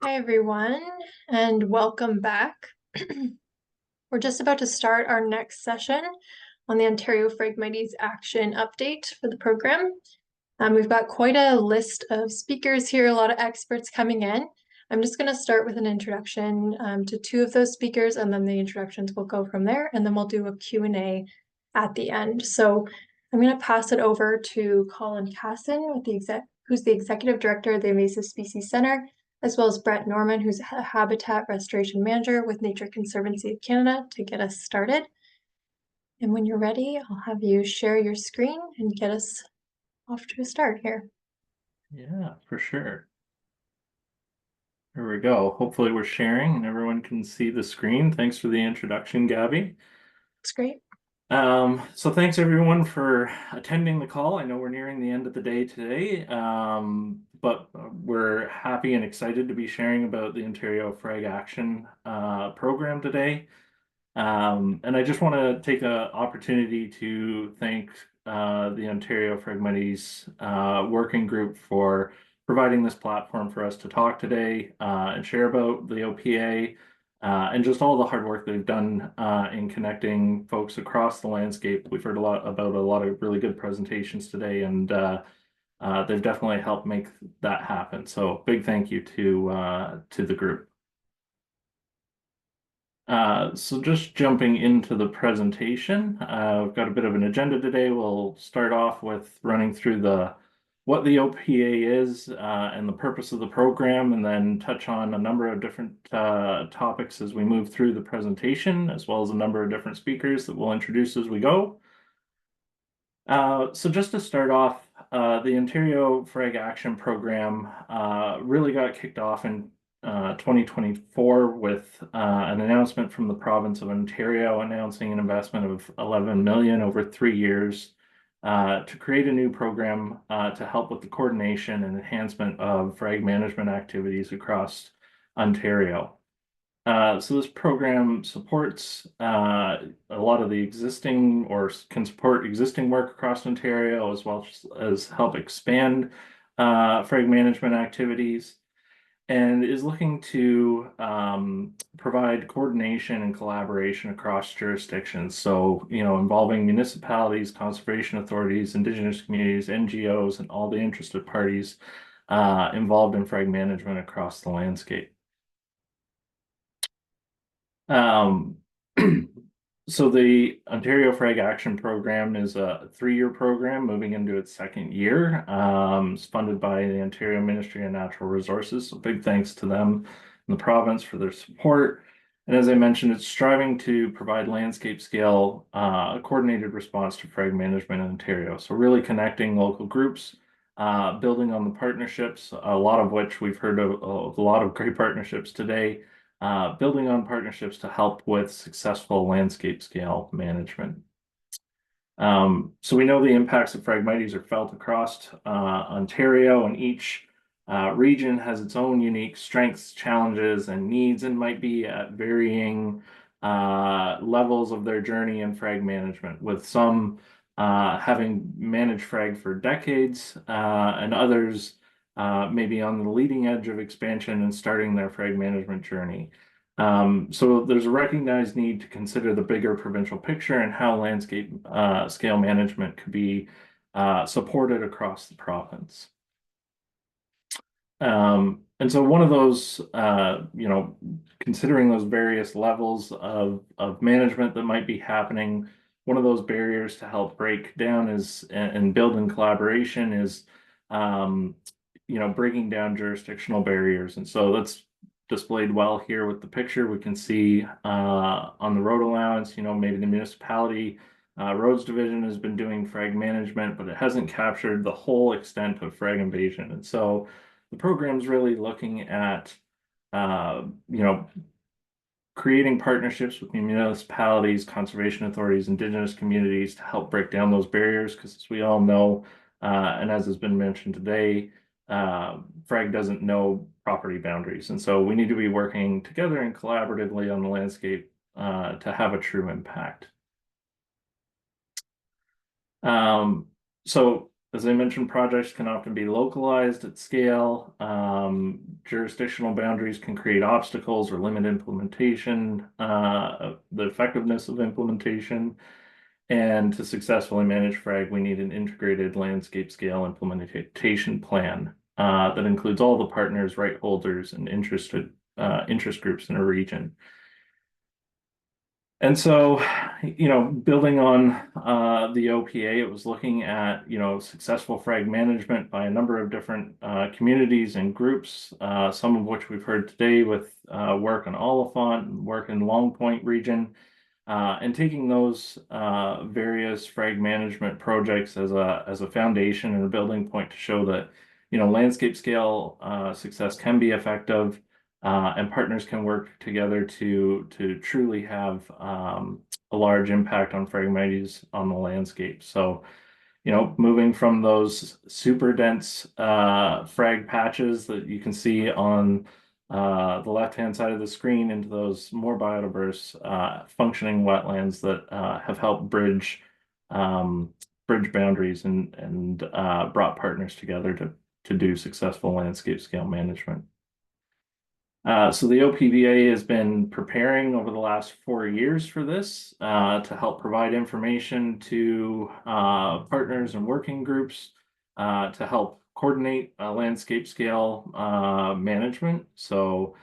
Hi, everyone, and welcome back. We're just about to start our next session on the Ontario Phragmites Action update for the program. We've got quite a list of speakers here, a lot of experts coming in. I'm just going to start with an introduction to two of those speakers, and then the introductions will go from there, and then we'll do a Q&A at the end. So I'm going to pass it over to Colin Cassin, who's the Executive Director of the Invasive Species Center, as well as Brett Norman, who's a Habitat Restoration Manager with Nature Conservancy of Canada, to get us started. And when you're ready, I'll have you share your screen and get us off to a start here. Yeah, for sure. There we go. Hopefully we're sharing and everyone can see the screen. Thanks for the introduction, Gabby. It's great. So thanks everyone for attending the call. I know we're nearing the end of the day today, but we're happy and excited to be sharing about the Ontario Frag Action program today. And I just want to take an opportunity to thank the Ontario Phragmites working group for providing this platform for us to talk today and share about the OPA and just all the hard work they've done in connecting folks across the landscape. We've heard a lot about a lot of really good presentations today, and they've definitely helped make that happen. So big thank you to the group. So just jumping into the presentation, we've got a bit of an agenda today. We'll start off with running through what the OPA is and the purpose of the program, and then touch on a number of different topics as we move through the presentation, as well as a number of different speakers that we'll introduce as we go. So just to start off, the Ontario Frag Action Program really got kicked off in 2024 with an announcement from the province of Ontario announcing an investment of 11 million over 3 years to create a new program to help with the coordination and enhancement of frag management activities across Ontario. So this program supports a lot of the existing or can support existing work across Ontario, as well as help expand frag management activities, and is looking to provide coordination and collaboration across jurisdictions. So, involving municipalities, conservation authorities, Indigenous communities, NGOs, and all the interested parties involved in frag management across the landscape. So the Ontario Frag Action Program is a 3-year program moving into its second year. It's funded by the Ontario Ministry of Natural Resources. So big thanks to them and the province for their support. And as I mentioned, it's striving to provide landscape scale coordinated response to frag management in Ontario. So really connecting local groups, building on the partnerships, a lot of which we've heard of a lot of great partnerships today. Building on partnerships to help with successful landscape scale management. So we know the impacts of Phragmites are felt across Ontario, and each region has its own unique strengths, challenges, and needs, and might be at varying levels of their journey in frag management, with some having managed frag for decades and others maybe on the leading edge of expansion and starting their frag management journey. So there's a recognized need to consider the bigger provincial picture and how landscape scale management could be supported across the province. And so one of those, considering those various levels of management that might be happening, one of those barriers to help break down and build in collaboration is breaking down jurisdictional barriers. And so that's displayed well here with the picture. We can see on the road allowance, maybe the municipality roads division has been doing frag management, but it hasn't captured the whole extent of frag invasion. And so the program's really looking at, creating partnerships with municipalities, conservation authorities, Indigenous communities to help break down those barriers, because as we all know, and as has been mentioned today, frag doesn't know property boundaries. And so we need to be working together and collaboratively on the landscape to have a true impact. So As I mentioned, projects can often be localized at scale. Jurisdictional boundaries can create obstacles or limit implementation, the effectiveness of implementation. And to successfully manage frag, we need an integrated landscape scale implementation plan that includes all the partners, right holders, and interest groups in a region. And so, building on the OPA, it was looking at, successful frag management by a number of different communities and groups, some of which we've heard today with work in Oliphant and work in Long Point region, and taking those various frag management projects as a foundation and a building point to show that, landscape scale success can be effective. And partners can work together to truly have a large impact on Phragmites on the landscape. So, moving from those super dense frag patches that you can see on the left-hand side of the screen into those more biodiverse functioning wetlands that have helped bridge boundaries and brought partners together to do successful landscape scale management. So the OPWG has been preparing over the last 4 years for this to help provide information to partners and working groups to help coordinate landscape scale management. So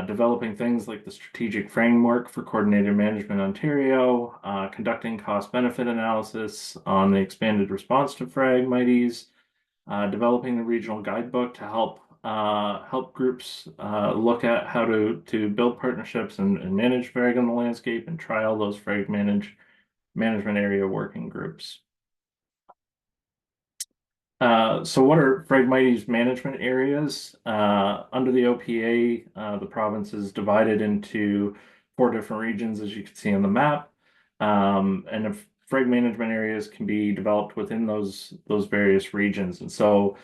developing things like the strategic framework for coordinated management Ontario, conducting cost benefit analysis on the expanded response to Phragmites, developing the regional guidebook to help groups look at how to build partnerships and manage frag on the landscape and trial those frag management area working groups. So what are Phragmites management areas? Under the OPA, the province is divided into 4 different regions, as you can see on the map. And if frag management areas can be developed within those various regions. And so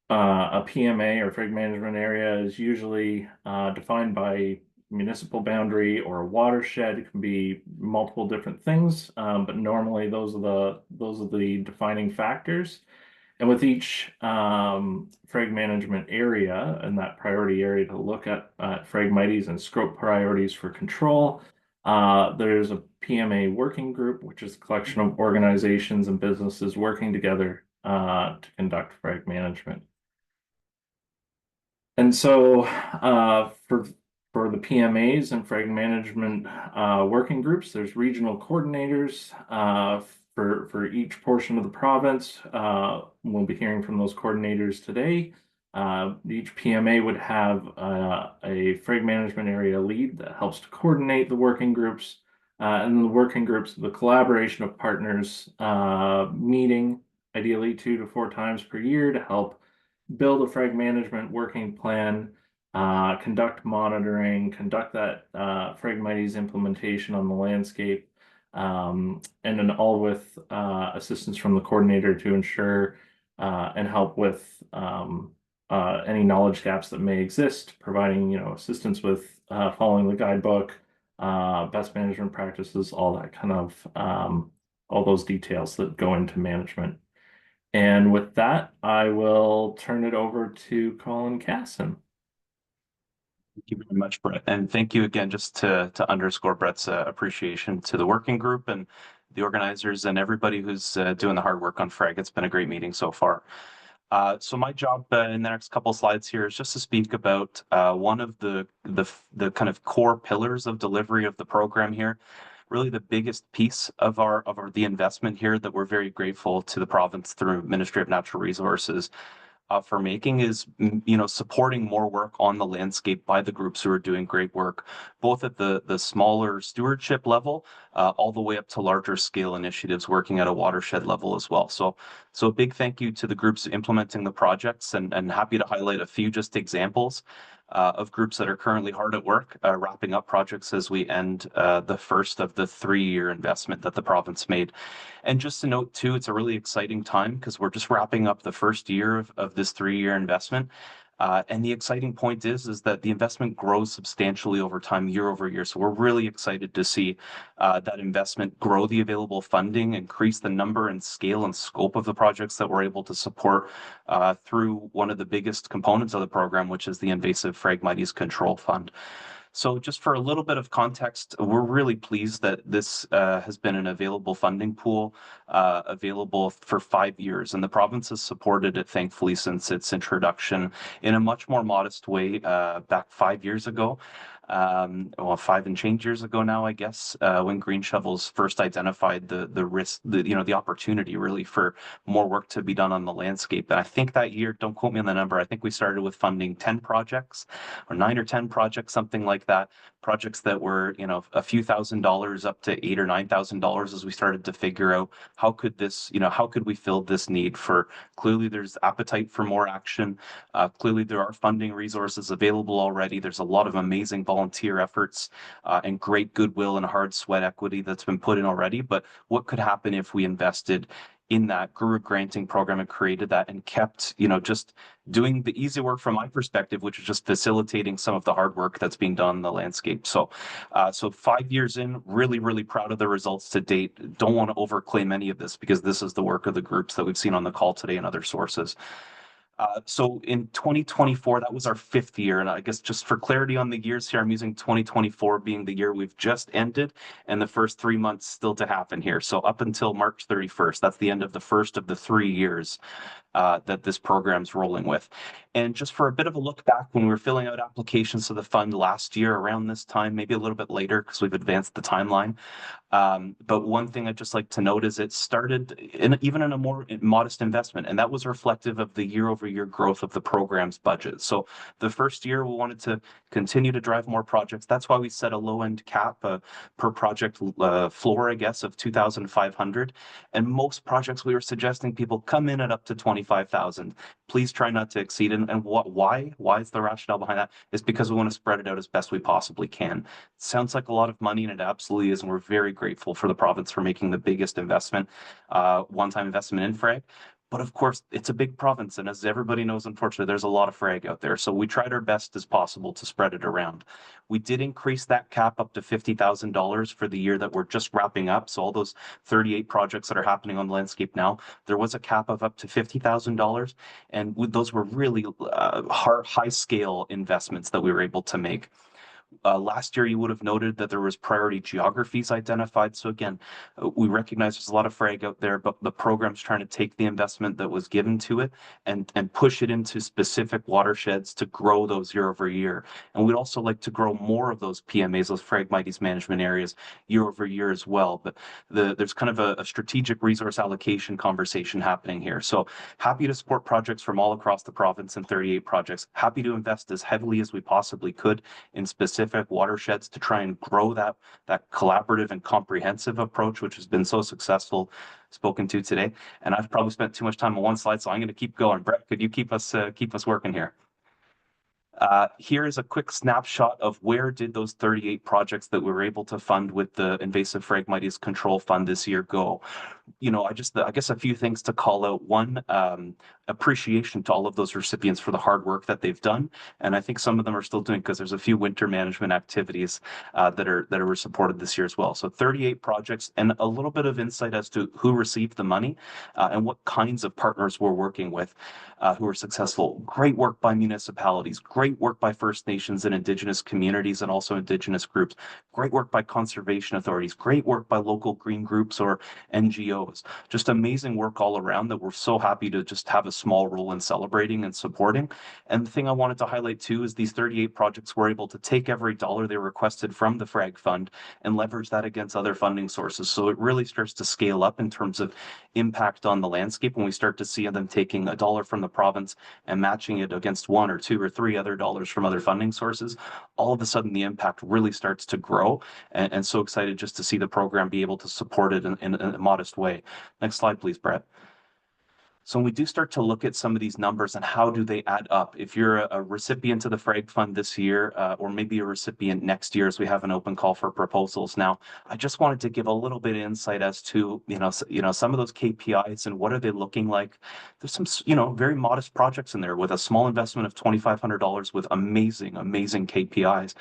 a PMA or frag management area is usually defined by municipal boundary or a watershed. It can be multiple different things, but normally those are the defining factors. And with each frag management area and that priority area to look at Phragmites and scope priorities for control, there's a PMA working group, which is a collection of organizations and businesses working together to conduct frag management. And so for the PMAs and frag management working groups, there's regional coordinators for each portion of the province. We'll be hearing from those coordinators today. Each PMA would have a frag management area lead that helps to coordinate the working groups. And the working groups, the collaboration of partners meeting ideally 2 to 4 times per year to help build a frag management working plan, conduct monitoring, conduct that Phragmites implementation on the landscape, and then all with assistance from the coordinator to ensure and help with any knowledge gaps that may exist, providing assistance with following the guidebook, best management practices, all that kind of all those details that go into management. And with that, I will turn it over to Colin Cassin. Thank you very much, Brett. And thank you again, just to underscore Brett's appreciation to the working group and the organizers and everybody who's doing the hard work on FRAG. It's been a great meeting so far. So my job in the next couple of slides here is just to speak about one of the kind of core pillars of delivery of the program here. Really the biggest piece of the investment here that we're very grateful to the province through Ministry of Natural Resources for making is, supporting more work on the landscape by the groups who are doing great work, both at the smaller stewardship level, all the way up to larger scale initiatives working at a watershed level as well. So a big thank you to the groups implementing the projects, and happy to highlight a few just examples of groups that are currently hard at work, wrapping up projects as we end the first of the 3-year investment that the province made. And just to note too, it's a really exciting time because we're just wrapping up the first year of this 3-year investment. And the exciting point is that the investment grows substantially over time, year over year. So we're really excited to see that investment grow the available funding, increase the number and scale and scope of the projects that we're able to support through one of the biggest components of the program, which is the Invasive Phragmites Control Fund. So just for a little bit of context, we're really pleased that this has been an available funding pool available for 5 years. And the province has supported it, thankfully, since its introduction in a much more modest way back 5 years ago. Well, 5 and change years ago now, I guess, when Green Shovels first identified the risk, the opportunity really for more work to be done on the landscape. And I think that year, don't quote me on the number, I think we started with funding 10 projects or 9 or 10 projects, something like that. Projects that were, a few $1,000s up to $8,000 or $9,000 as we started to figure out how could we fill this need for, clearly there's appetite for more action. Clearly there are funding resources available already. There's a lot of amazing volunteer efforts and great goodwill and hard sweat equity that's been put in already. But what could happen if we invested in that, grew a granting program and created that and kept, just doing the easy work from my perspective, which is just facilitating some of the hard work that's being done in the landscape. So 5 years in, really, really proud of the results to date. Don't want to overclaim any of this because this is the work of the groups that we've seen on the call today and other sources. So in 2024, that was our 5th year. And I guess just for clarity on the years here, I'm using 2024 being the year we've just ended and the first 3 months still to happen here. So up until March 31st, that's the end of the first of the 3 years that this program's rolling with. And just for a bit of a look back, when we were filling out applications to the fund last year around this time, maybe a little bit later because we've advanced the timeline. But one thing I'd just like to note is it started even in a more modest investment, and that was reflective of the year-over-year growth of the program's budget. So the first year we wanted to continue to drive more projects. That's why we set a low-end cap per project floor, I guess, of 2,500. And most projects we were suggesting people come in at up to 25,000. Please try not to exceed it. And why? Why is the rationale behind that? Is because we want to spread it out as best we possibly can. It sounds like a lot of money, and it absolutely is. And we're very grateful for the province for making the biggest investment, one-time investment in Frag. But of course, it's a big province, and as everybody knows, unfortunately, there's a lot of frag out there. So we tried our best as possible to spread it around. We did increase that cap up to $50,000 for the year that we're just wrapping up. So all those 38 projects that are happening on the landscape now, there was a cap of up to $50,000. And those were really high-scale investments that we were able to make. Last year, you would have noted that there was priority geographies identified. So again, we recognize there's a lot of frag out there, but the program's trying to take the investment that was given to it and push it into specific watersheds to grow those year over year. And we'd also like to grow more of those PMAs, those Phragmites management areas, year over year as well. But there's kind of a strategic resource allocation conversation happening here. So happy to support projects from all across the province and 38 projects. Happy to invest as heavily as we possibly could in specific watersheds to try and grow that collaborative and comprehensive approach, which has been so successful, spoken to today. And I've probably spent too much time on one slide, so I'm going to keep going. Brett, could you keep us working here? Here is a quick snapshot of where did those 38 projects that we were able to fund with the Invasive Phragmites Control Fund this year go. I guess a few things to call out. One, appreciation to all of those recipients for the hard work that they've done. And I think some of them are still doing because there's a few winter management activities that were supported this year as well. So 38 projects and a little bit of insight as to who received the money and what kinds of partners we're working with who are successful. Great work by municipalities, great work by First Nations and Indigenous communities and also Indigenous groups, great work by conservation authorities, great work by local green groups or NGOs. Just amazing work all around that we're so happy to just have a small role in celebrating and supporting. And the thing I wanted to highlight too is these 38 projects were able to take every dollar they requested from the Frag Fund and leverage that against other funding sources. So it really starts to scale up in terms of impact on the landscape when we start to see them taking a dollar from the province and matching it against 1 or 2 or 3 other dollars from other funding sources. All of a sudden the impact really starts to grow, and so excited just to see the program be able to support it in a modest way. Next slide, please, Brett. So when we do start to look at some of these numbers and how do they add up, if you're a recipient of the Frag Fund this year, or maybe a recipient next year, as we have an open call for proposals now, I just wanted to give a little bit of insight as to some of those KPIs and what are they looking like. There's some very modest projects in there with a small investment of $2,500 with amazing KPIs.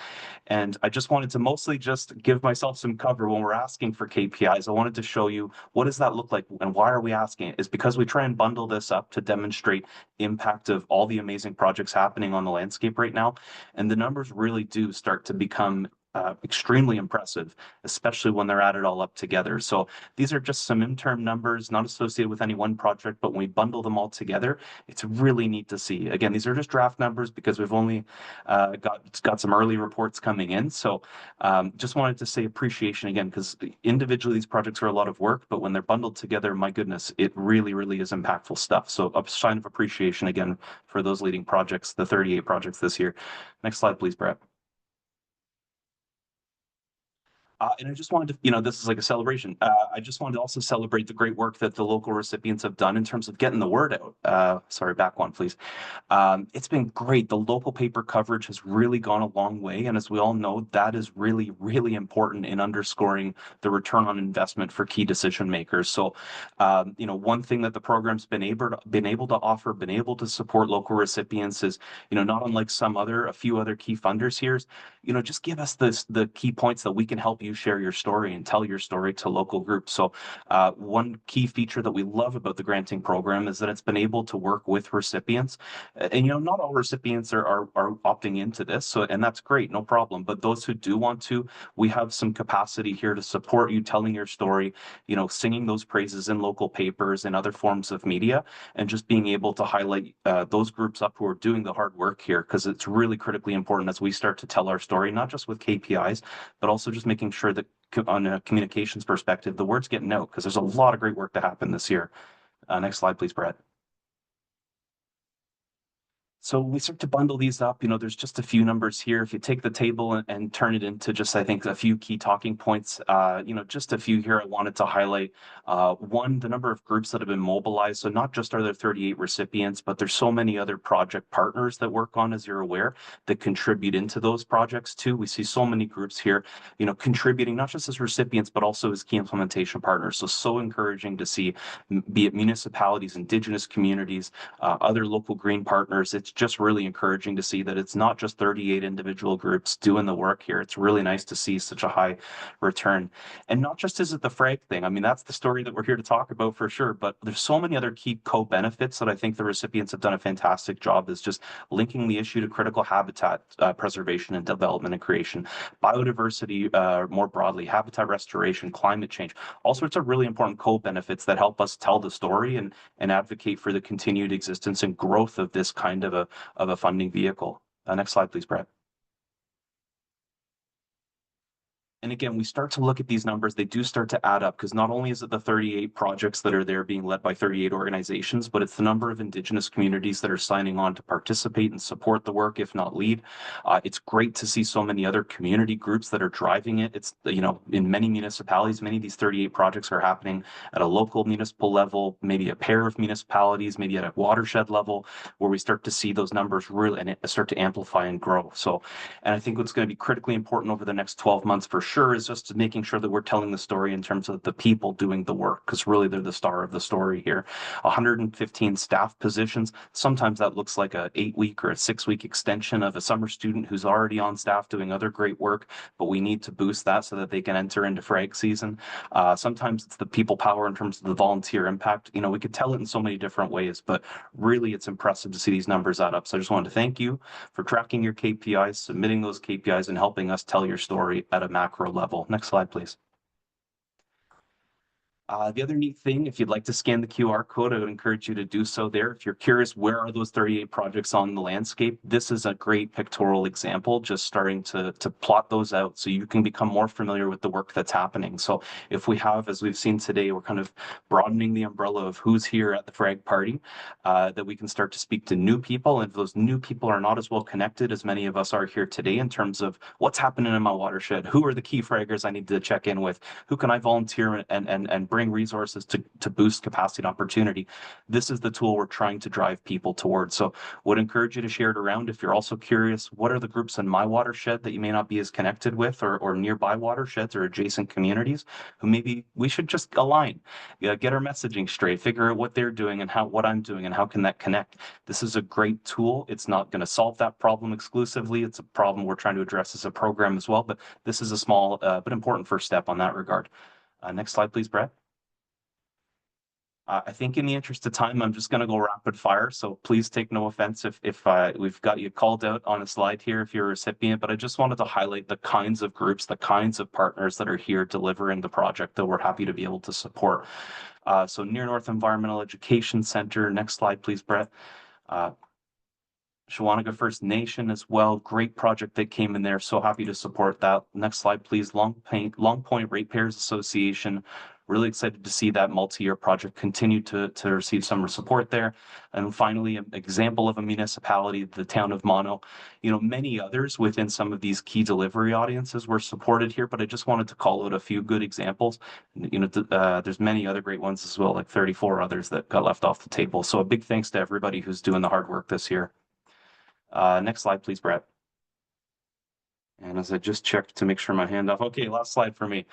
And I just wanted to mostly just give myself some cover when we're asking for KPIs. I wanted to show you what does that look like and why are we asking it? Is because we try and bundle this up to demonstrate impact of all the amazing projects happening on the landscape right now. And the numbers really do start to become extremely impressive, especially when they're added all up together. So these are just some interim numbers, not associated with any one project, but when we bundle them all together, it's really neat to see. Again, these are just draft numbers because we've only got some early reports coming in. So just wanted to say appreciation again, because individually these projects are a lot of work, but when they're bundled together, my goodness, it really, really is impactful stuff. So a sign of appreciation again for those leading projects, the 38 projects this year. Next slide, please, Brett. And I just wanted to, this is like a celebration. I just wanted to also celebrate the great work that the local recipients have done in terms of getting the word out. Sorry, back one, please. It's been great. The local paper coverage has really gone a long way. And as we all know, that is really, really important in underscoring the return on investment for key decision makers. So, one thing that the program's been able to offer, been able to support local recipients is, not unlike a few other key funders here, just give us the key points that we can help you share your story and tell your story to local groups. So one key feature that we love about the granting program is that it's been able to work with recipients. And, not all recipients are opting into this. So, and that's great, no problem. But those who do want to, we have some capacity here to support you telling your story, singing those praises in local papers and other forms of media, and just being able to highlight those groups up who are doing the hard work here, because it's really critically important as we start to tell our story, not just with KPIs, but also just making sure that on a communications perspective, the word's getting out, because there's a lot of great work to happen this year. Next slide, please, Brett. So we start to bundle these up. There's just a few numbers here. If you take the table and turn it into just, I think, a few key talking points, just a few here I wanted to highlight. One, the number of groups that have been mobilized. So not just are there 38 recipients, but there's so many other project partners that work on, as you're aware, that contribute into those projects too. We see so many groups here, contributing not just as recipients, but also as key implementation partners. So encouraging to see, be it municipalities, indigenous communities, other local green partners. It's just really encouraging to see that it's not just 38 individual groups doing the work here. It's really nice to see such a high return. And not just is it the Frag thing. I mean, that's the story that we're here to talk about for sure, but there's so many other key co-benefits that I think the recipients have done a fantastic job, is just linking the issue to critical habitat preservation and development and creation, biodiversity more broadly, habitat restoration, climate change, all sorts of really important co-benefits that help us tell the story and advocate for the continued existence and growth of this kind of a funding vehicle. Next slide, please, Brett. And again, we start to look at these numbers, they do start to add up, because not only is it the 38 projects that are there being led by 38 organizations, but it's the number of indigenous communities that are signing on to participate and support the work, if not lead. It's great to see so many other community groups that are driving it. It's, in many municipalities, many of these 38 projects are happening at a local municipal level, maybe a pair of municipalities, maybe at a watershed level, where we start to see those numbers really and start to amplify and grow. So, and I think what's going to be critically important over the next 12 months for sure is just making sure that we're telling the story in terms of the people doing the work, because really they're the star of the story here. 115 staff positions. Sometimes that looks like a 8-week or a 6-week extension of a summer student who's already on staff doing other great work, but we need to boost that so that they can enter into Frag season. Sometimes it's the people power in terms of the volunteer impact. We could tell it in so many different ways, but really it's impressive to see these numbers add up. So I just wanted to thank you for tracking your KPIs, submitting those KPIs, and helping us tell your story at a macro level. Next slide, please. The other neat thing, if you'd like to scan the QR code, I would encourage you to do so there. If you're curious, where are those 38 projects on the landscape? This is a great pictorial example, just starting to plot those out so you can become more familiar with the work that's happening. So if we have, as we've seen today, we're kind of broadening the umbrella of who's here at the Frag Party, that we can start to speak to new people. And if those new people are not as well connected as many of us are here today in terms of what's happening in my watershed, who are the key fraggers I need to check in with, who can I volunteer and bring bring resources to boost capacity and opportunity. This is the tool we're trying to drive people towards. So would encourage you to share it around. If you're also curious, what are the groups in my watershed that you may not be as connected with, or nearby watersheds or adjacent communities who maybe we should just align, get our messaging straight, figure out what they're doing and what I'm doing and how can that connect. This is a great tool. It's not going to solve that problem exclusively. It's a problem we're trying to address as a program as well, but this is a small but important first step on that regard. Next slide, please, Brett. I think in the interest of time, I'm just going to go rapid fire. So please take no offense if we've got you called out on a slide here if you're a recipient, but I just wanted to highlight the kinds of groups, the kinds of partners that are here delivering the project that we're happy to be able to support. So Near North Environmental Education Center. Next slide, please, Brett. Shawanaga First Nation as well. Great project that came in there. So happy to support that. Next slide, please. Long Point Ratepayers Association. Really excited to see that multi-year project continue to receive some support there. And finally, an example of a municipality, the town of Mono. Many others within some of these key delivery audiences were supported here, but I just wanted to call out a few good examples. There's many other great ones as well, like 34 others that got left off the table. So a big thanks to everybody who's doing the hard work this year. Next slide, please, Brett. And as I just checked to make sure my hand off. Okay, last slide for me.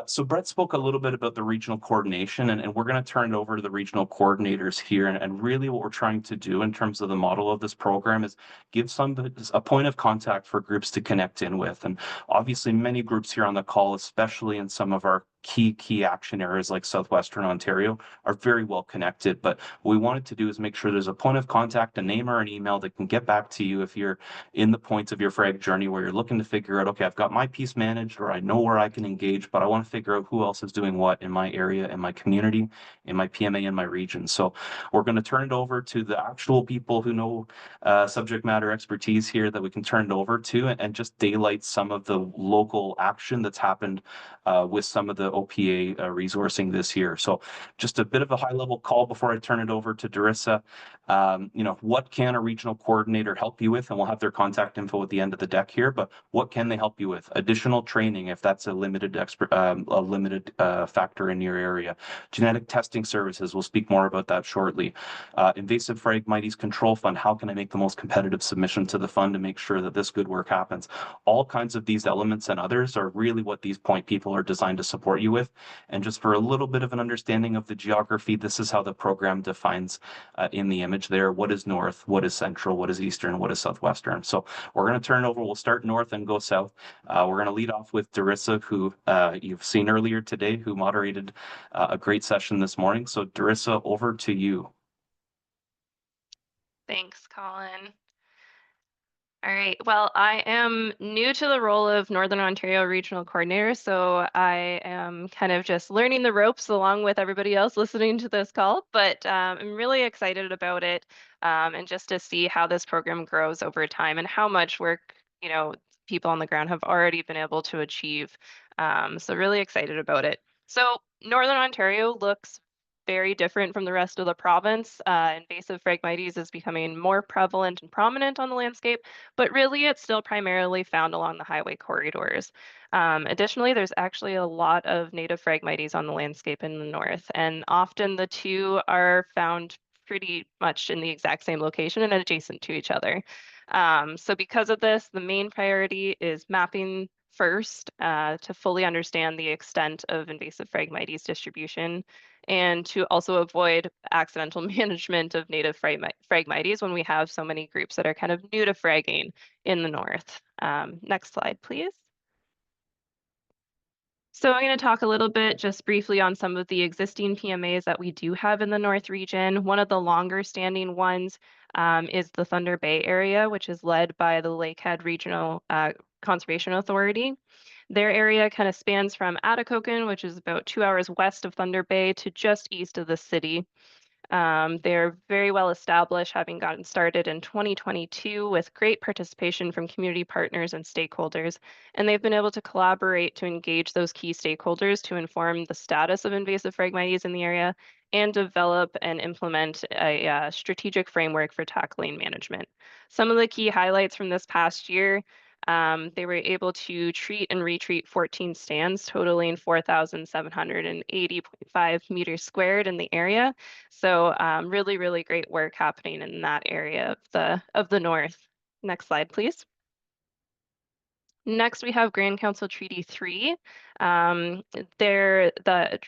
So Brett spoke a little bit about the regional coordination, and we're going to turn it over to the regional coordinators here. And really what we're trying to do in terms of the model of this program is give a point of contact for groups to connect in with. And obviously many groups here on the call, especially in some of our key action areas like Southwestern Ontario, are very well connected. But what we wanted to do is make sure there's a point of contact, a name or an email that can get back to you if you're in the point of your frag journey where you're looking to figure out, okay, I've got my piece managed, or I know where I can engage, but I want to figure out who else is doing what in my area, in my community, in my PMA, in my region. So we're going to turn it over to the actual people who know subject matter expertise here that we can turn it over to, and just daylight some of the local action that's happened with some of the OPA resourcing this year. So just a bit of a high level call before I turn it over to Derissa. What can a regional coordinator help you with? And we'll have their contact info at the end of the deck here, but what can they help you with? Additional training, if that's a limited factor in your area. Genetic testing services, we'll speak more about that shortly. Invasive Phragmites Control Fund, how can I make the most competitive submission to the fund to make sure that this good work happens? All kinds of these elements and others are really what these point people are designed to support you with. And just for a little bit of an understanding of the geography, this is how the program defines in the image there, what is north, what is central, what is eastern, what is southwestern. So we're going to turn over, we'll start north and go south. We're going to lead off with Derissa, who you've seen earlier today, who moderated a great session this morning. So Derissa, over to you. Thanks, Colin. All right. Well, I am new to the role of Northern Ontario Regional Coordinator, so I am kind of just learning the ropes along with everybody else listening to this call, but I'm really excited about it, and just to see how this program grows over time and how much work, people on the ground have already been able to achieve. So really excited about it. So Northern Ontario looks very different from the rest of the province. Invasive Phragmites is becoming more prevalent and prominent on the landscape, but really it's still primarily found along the highway corridors. Additionally, there's actually a lot of native Phragmites on the landscape in the north, and often the two are found pretty much in the exact same location and adjacent to each other. So because of this, the main priority is mapping first to fully understand the extent of invasive Phragmites distribution, and to also avoid accidental management of native Phragmites when we have so many groups that are kind of new to fragging in the north. Next slide, please. So I'm going to talk a little bit just briefly on some of the existing PMAs that we do have in the North region. One of the longer standing ones is the Thunder Bay area, which is led by the Lakehead Regional Conservation Authority. Their area kind of spans from Atikokan, which is about 2 hours west of Thunder Bay, to just east of the city. They're very well established, having gotten started in 2022 with great participation from community partners and stakeholders. And they've been able to collaborate to engage those key stakeholders to inform the status of invasive Phragmites in the area and develop and implement a strategic framework for tackling management. Some of the key highlights from this past year They were able to treat and retreat 14 stands, totaling 4,780.5 meters squared in the area. So really, really great work happening in that area of the north. Next slide, please. Next, we have Grand Council Treaty 3. The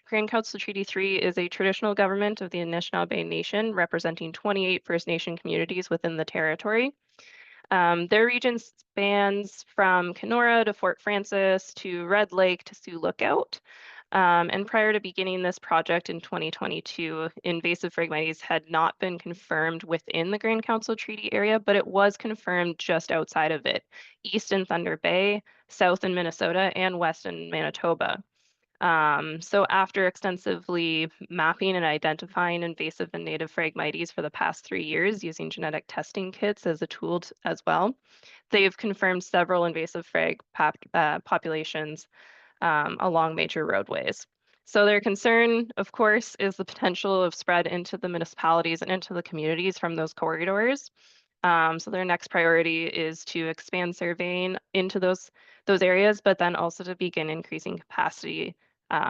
Grand Council Treaty 3 is a traditional government of the Anishinaabe Nation, representing 28 First Nation communities within the territory. Their region spans from Kenora to Fort Francis to Red Lake to Sioux Lookout. And prior to beginning this project in 2022, invasive Phragmites had not been confirmed within the Grand Council Treaty area, but it was confirmed just outside of it, east in Thunder Bay, south in Minnesota, and west in Manitoba. So after extensively mapping and identifying invasive and native Phragmites for the past 3 years using genetic testing kits as a tool as well, they've confirmed several invasive populations along major roadways. So their concern, of course, is the potential of spread into the municipalities and into the communities from those corridors. So their next priority is to expand surveying into those areas, but then also to begin increasing capacity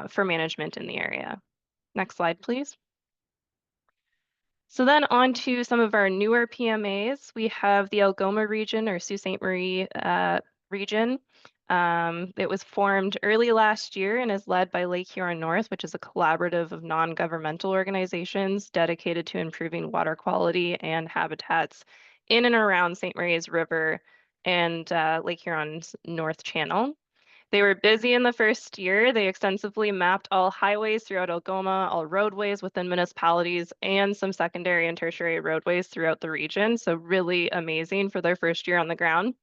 for management in the area. Next slide, please. So then on to some of our newer PMAs. We have the Algoma region or Sault Ste. Marie region. It was formed early last year and is led by Lake Huron North, which is a collaborative of non-governmental organizations dedicated to improving water quality and habitats in and around St. Mary's River and Lake Huron's North Channel. They were busy in the first year. They extensively mapped all highways throughout Algoma, all roadways within municipalities, and some secondary and tertiary roadways throughout the region. So really amazing for their first year on the ground.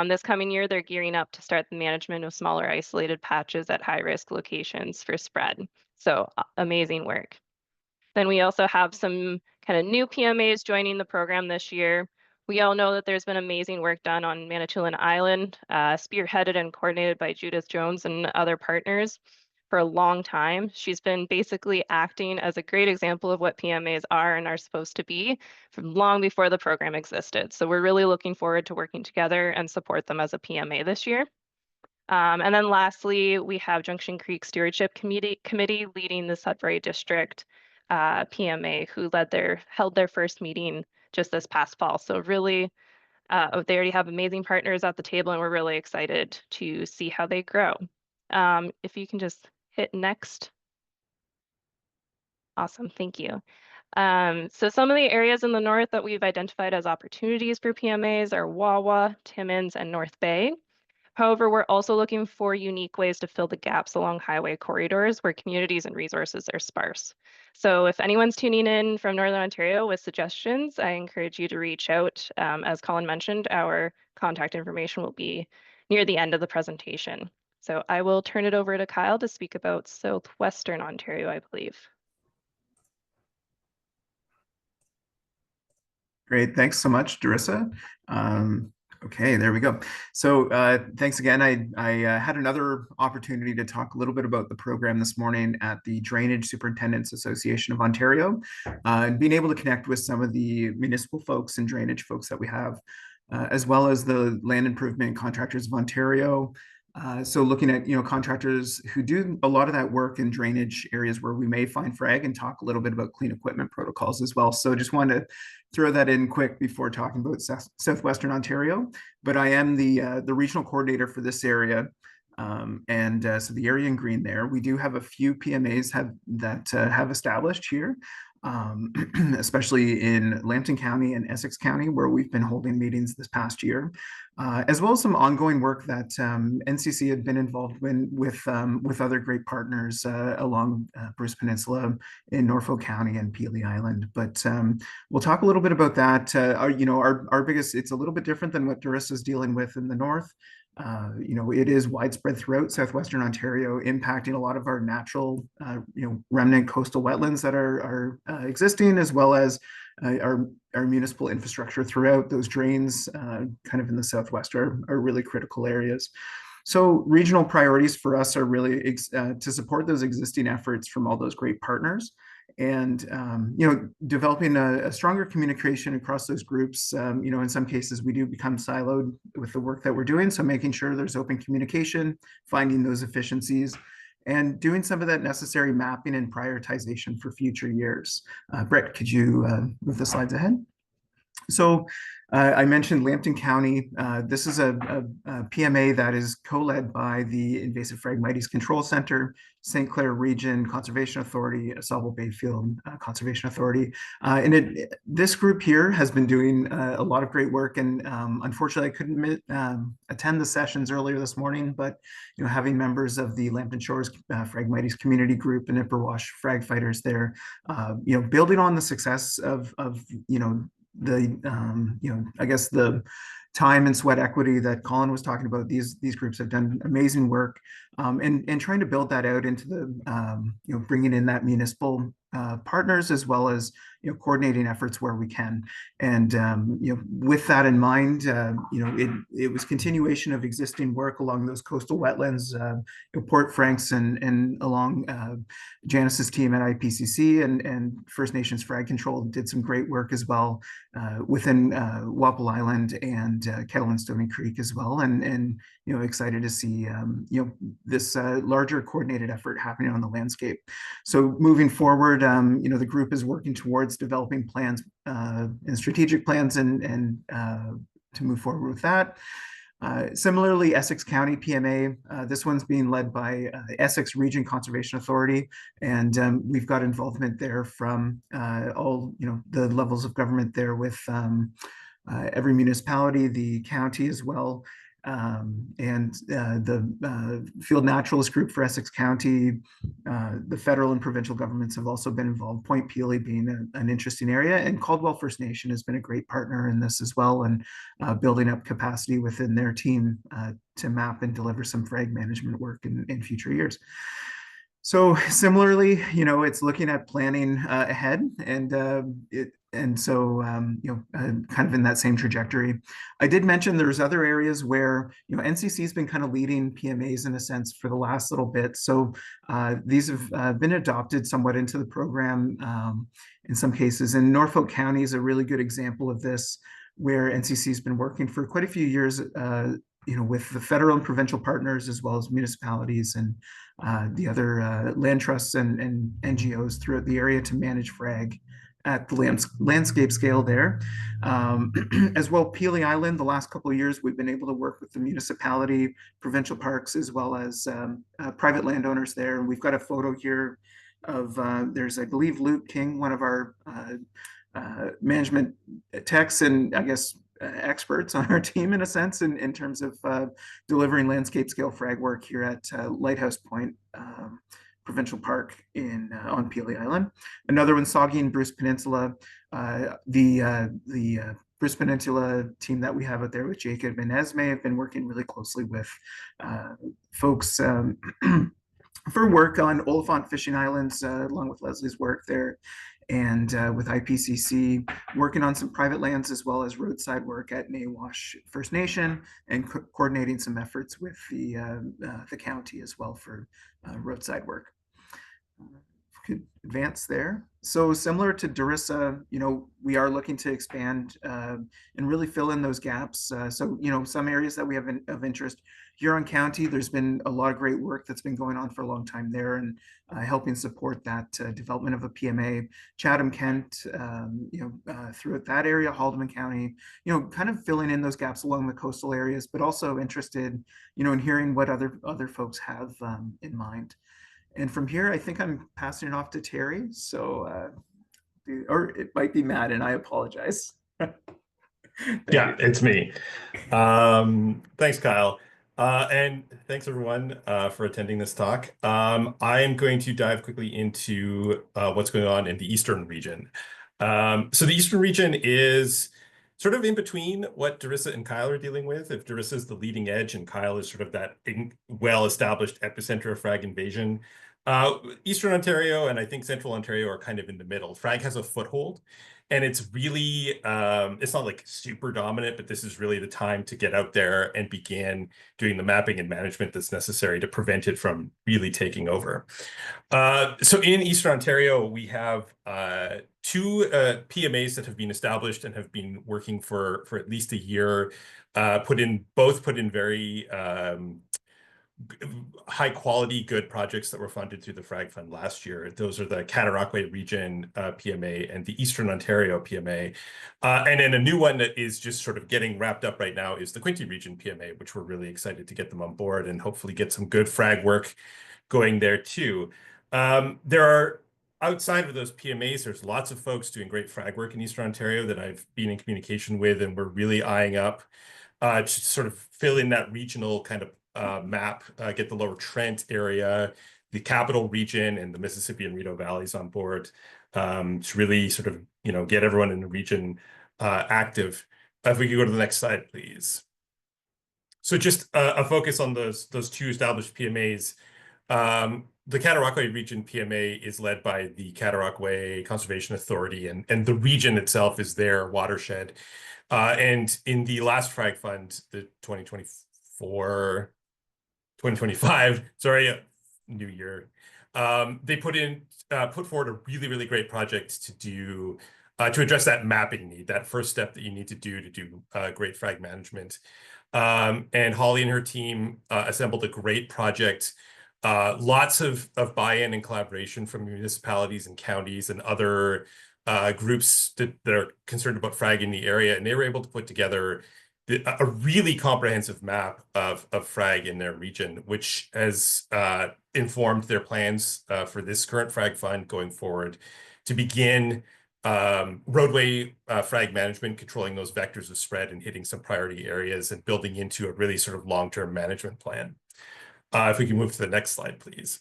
This coming year, they're gearing up to start the management of smaller isolated patches at high-risk locations for spread. So amazing work. Then we also have some kind of new PMAs joining the program this year. We all know that there's been amazing work done on Manitoulin Island, spearheaded and coordinated by Judith Jones and other partners for a long time. She's been basically acting as a great example of what PMAs are and are supposed to be from long before the program existed. So we're really looking forward to working together and support them as a PMA this year. And then lastly, we have Junction Creek Stewardship Committee leading the Sudbury District PMA, who held their first meeting just this past fall. So really, they already have amazing partners at the table, and we're really excited to see how they grow. If you can just hit next. Awesome, thank you. So some of the areas in the north that we've identified as opportunities for PMAs are Wawa, Timmins, and North Bay. However, we're also looking for unique ways to fill the gaps along highway corridors where communities and resources are sparse. So if anyone's tuning in from Northern Ontario with suggestions, I encourage you to reach out. As Colin mentioned, our contact information will be near the end of the presentation. So I will turn it over to Kyle to speak about Southwestern Ontario, I believe. Great, thanks so much, Derissa. Okay, there we go. So thanks again. I had another opportunity to talk a little bit about the program this morning at the Drainage Superintendents Association of Ontario, and being able to connect with some of the municipal folks and drainage folks that we have, as well as the Land Improvement Contractors of Ontario. So looking at contractors who do a lot of that work in drainage areas where we may find frag, and talk a little bit about clean equipment protocols as well. So just wanted to throw that in quick before talking about Southwestern Ontario. But I am the regional coordinator for this area. So the area in green there, we do have a few PMAs that have established here, especially in Lambton County and Essex County, where we've been holding meetings this past year, as well as some ongoing work that NCC had been involved in with other great partners along Bruce Peninsula in Norfolk County and Pelee Island. But we'll talk a little bit about that. Our biggest, it's a little bit different than what Derissa is dealing with in the north. It is widespread throughout Southwestern Ontario, impacting a lot of our natural, remnant coastal wetlands that are existing, as well as our municipal infrastructure throughout. Those drains kind of in the Southwest are really critical areas. So regional priorities for us are really to support those existing efforts from all those great partners, and developing a stronger communication across those groups. In some cases we do become siloed with the work that we're doing, so making sure there's open communication, finding those efficiencies, and doing some of that necessary mapping and prioritization for future years. Brett, could you move the slides ahead? So I mentioned Lambton County. This is a PMA that is co-led by the Invasive Phragmites Control Center, St. Clair Region Conservation Authority, Sauble Bayfield Conservation Authority. This group here has been doing a lot of great work, and unfortunately I couldn't attend the sessions earlier this morning, but having members of the Lambton Shores Phragmites Community Group and Ipperwash Frag Fighters there, building on the success of I guess the time and sweat equity that Colin was talking about. These groups have done amazing work, and trying to build that out into the bringing in that municipal partners, as well as coordinating efforts where we can. And with that in mind, it was continuation of existing work along those coastal wetlands, Port Franks and along Janice's team at IPCC and First Nations Frag Control did some great work as well within Wapple Island and Kettle and Stony Creek as well. And excited to see this larger coordinated effort happening on the landscape. So moving forward, the group is working towards developing plans and strategic plans and to move forward with that. Similarly, Essex County PMA, this one's being led by Essex Region Conservation Authority, and we've got involvement there from all the levels of government there with every municipality, the county as well. And the Field Naturalist Group for Essex County, the federal and provincial governments have also been involved, Point Pelee being an interesting area, and Caldwell First Nation has been a great partner in this as well, and building up capacity within their team to map and deliver some frag management work in future years. So similarly, it's looking at planning ahead, and kind of in that same trajectory. I did mention there's other areas where NCC has been kind of leading PMAs in a sense for the last little bit. So these have been adopted somewhat into the program in some cases. And Norfolk County is a really good example of this, where NCC has been working for quite a few years with the federal and provincial partners, as well as municipalities and the other land trusts and NGOs throughout the area to manage frag at the landscape scale there. As well, Pelee Island, the last couple of years, we've been able to work with the municipality, provincial parks, as well as private landowners there. And we've got a photo here of, there's, I believe, Luke King, one of our management techs and I guess experts on our team in a sense, in terms of delivering landscape scale frag work here at Lighthouse Point Provincial Park on Pelee Island. Another one, Saugeen Bruce Peninsula. The Bruce Peninsula team that we have out there with Jacob and Esme have been working really closely with folks for work on Oliphant Fishing Islands, along with Leslie's work there, and with IPCC, working on some private lands as well as roadside work at Nawash First Nation, and coordinating some efforts with the county as well for roadside work. Could advance there. So similar to Derissa, we are looking to expand and really fill in those gaps. So some areas that we have of interest. Huron County, there's been a lot of great work that's been going on for a long time there, and helping support that development of a PMA. Chatham, Kent, throughout that area, Haldeman County, kind of filling in those gaps along the coastal areas, but also interested, in hearing what other folks have in mind. And from here, I think I'm passing it off to Terry. So, or it might be Matt, and I apologize. Yeah, it's me. Thanks, Kyle. And thanks everyone for attending this talk. I am going to dive quickly into what's going on in the Eastern region. So the Eastern region is sort of in between what Derissa and Kyle are dealing with. If Derissa is the leading edge and Kyle is sort of that well-established epicenter of frag invasion, Eastern Ontario and I think Central Ontario are kind of in the middle. Frag has a foothold, and it's really, it's not like super dominant, but this is really the time to get out there and begin doing the mapping and management that's necessary to prevent it from really taking over. So in Eastern Ontario, we have two PMAs that have been established and have been working for at least a year, put in very high quality, good projects that were funded through the Frag Fund last year. Those are the Cataraqui Region PMA and the Eastern Ontario PMA. And then a new one that is just sort of getting wrapped up right now is the Quinte Region PMA, which we're really excited to get them on board and hopefully get some good frag work going there too. There are, outside of those PMAs, there's lots of folks doing great frag work in Eastern Ontario that I've been in communication with, and we're really eyeing up to sort of fill in that regional kind of map, get the Lower Trent area, the Capital Region, and the Mississippi and Rideau Valleys on board to really sort of, get everyone in the region active. If we could go to the next slide, please. So just a focus on those two established PMAs. The Cataraqui Region PMA is led by the Cataraqui Conservation Authority, and the region itself is their watershed. And in the last Frag Fund, the 2025, sorry, new year, they put forward a really, really great project to address that mapping need, that first step that you need to do great frag management. And Holly and her team assembled a great project. Lots of buy-in and collaboration from municipalities and counties and other groups that are concerned about frag in the area, and they were able to put together a really comprehensive map of frag in their region, which has informed their plans for this current frag fund going forward to begin roadway frag management, controlling those vectors of spread and hitting some priority areas and building into a really sort of long-term management plan. If we can move to the next slide, please.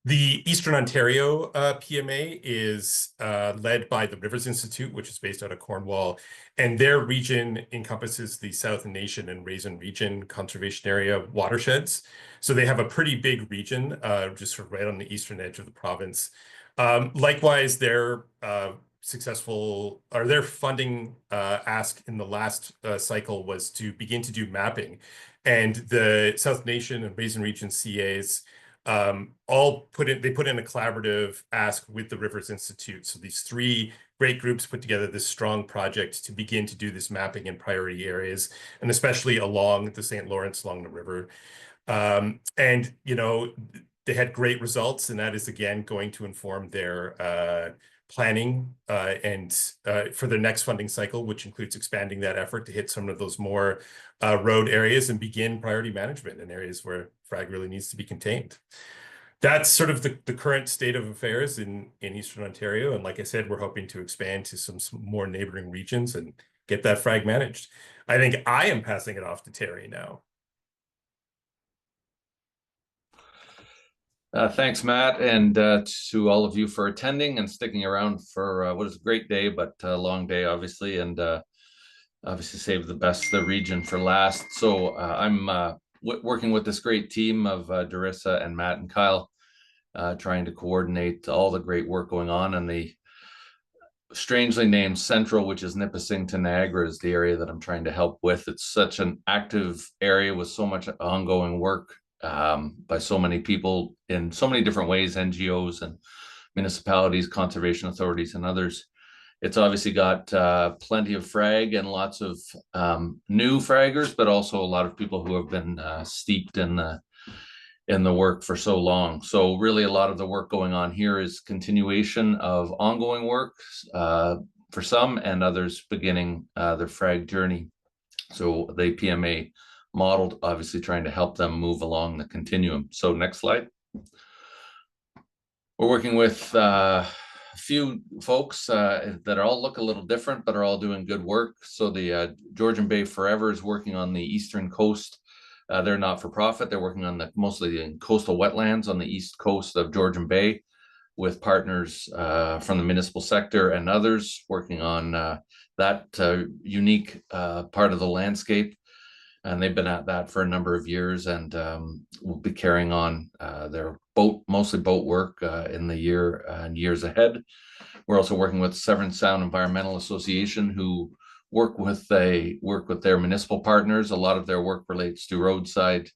The Eastern Ontario PMA is led by the Rivers Institute, which is based out of Cornwall, and their region encompasses the South Nation and Raisin Region conservation area watersheds. So they have a pretty big region, just sort of right on the eastern edge of the province. Likewise, their funding ask in the last cycle was to begin to do mapping, and the South Nation and Raisin Region CAs they put in a collaborative ask with the Rivers Institute. So these three great groups put together this strong project to begin to do this mapping in priority areas, and especially along the St. Lawrence, along the river. And they had great results, and that is again going to inform their planning and for their next funding cycle, which includes expanding that effort to hit some of those more road areas and begin priority management in areas where frag really needs to be contained. That's sort of the current state of affairs in Eastern Ontario. And like I said, we're hoping to expand to some more neighboring regions and get that frag managed. I think I am passing it off to Terry now. Thanks, Matt, and to all of you for attending and sticking around for what is a great day, but a long day, obviously, and obviously save the best of the region for last. So I'm working with this great team of Derissa and Matt and Kyle, trying to coordinate all the great work going on. And the strangely named Central, which is Nipissing to Niagara, is the area that I'm trying to help with. It's such an active area with so much ongoing work by so many people in so many different ways, NGOs and municipalities, conservation authorities, and others. It's obviously got plenty of frag and lots of new fraggers, but also a lot of people who have been steeped in the work for so long. So really a lot of the work going on here is continuation of ongoing work for some, and others beginning their frag journey. So the PMA modeled, obviously trying to help them move along the continuum. So next slide. We're working with a few folks that all look a little different, but are all doing good work. So the Georgian Bay Forever is working on the eastern coast. They're not for profit. They're working on mostly in coastal wetlands on the east coast of Georgian Bay, with partners from the municipal sector and others working on that unique part of the landscape. and they've been at that for a number of years, and will be carrying on their mostly boat work in the year and years ahead. We're also working with Severn Sound Environmental Association, who work with their municipal partners. A lot of their work relates to roadside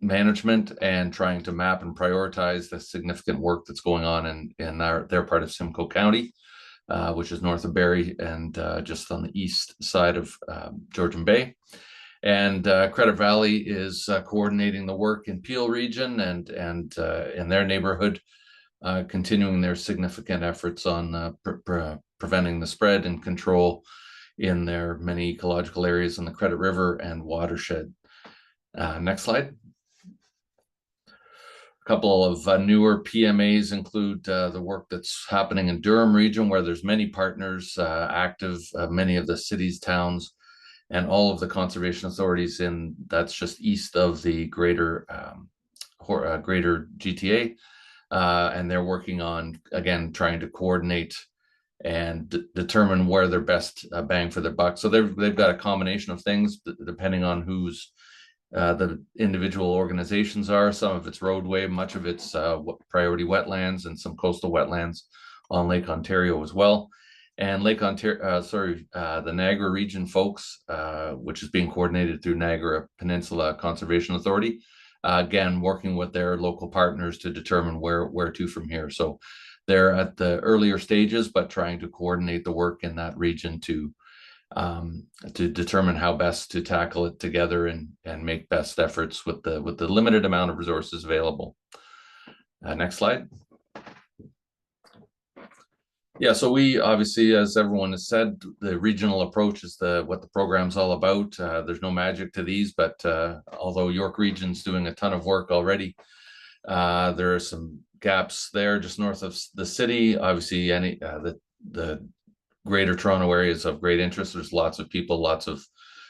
management and trying to map and prioritize the significant work that's going on in their part of Simcoe County, which is north of Barrie and just on the east side of Georgian Bay. And Credit Valley is coordinating the work in Peel region and in their neighborhood, continuing their significant efforts on preventing the spread and control in their many ecological areas in the Credit River and watershed. Next slide. A couple of newer PMAs include the work that's happening in Durham region, where there's many partners active, many of the cities, towns, and all of the conservation authorities that's just east of the greater GTA. And they're working on, again, trying to coordinate and determine where their best bang for their buck. So they've got a combination of things depending on who's the individual organizations are. Some of it's roadway, much of it's priority wetlands, and some coastal wetlands on Lake Ontario as well. And Lake Ontario, the Niagara region folks, which is being coordinated through Niagara Peninsula Conservation Authority, again, working with their local partners to determine where to from here. So they're at the earlier stages, but trying to coordinate the work in that region to determine how best to tackle it together and make best efforts with the limited amount of resources available. Next slide. Yeah, so we obviously, as everyone has said, the regional approach is what the program's all about. There's no magic to these, but although York Region's doing a ton of work already, there are some gaps there just north of the city. Obviously, the Greater Toronto area is of great interest. There's lots of people, lots of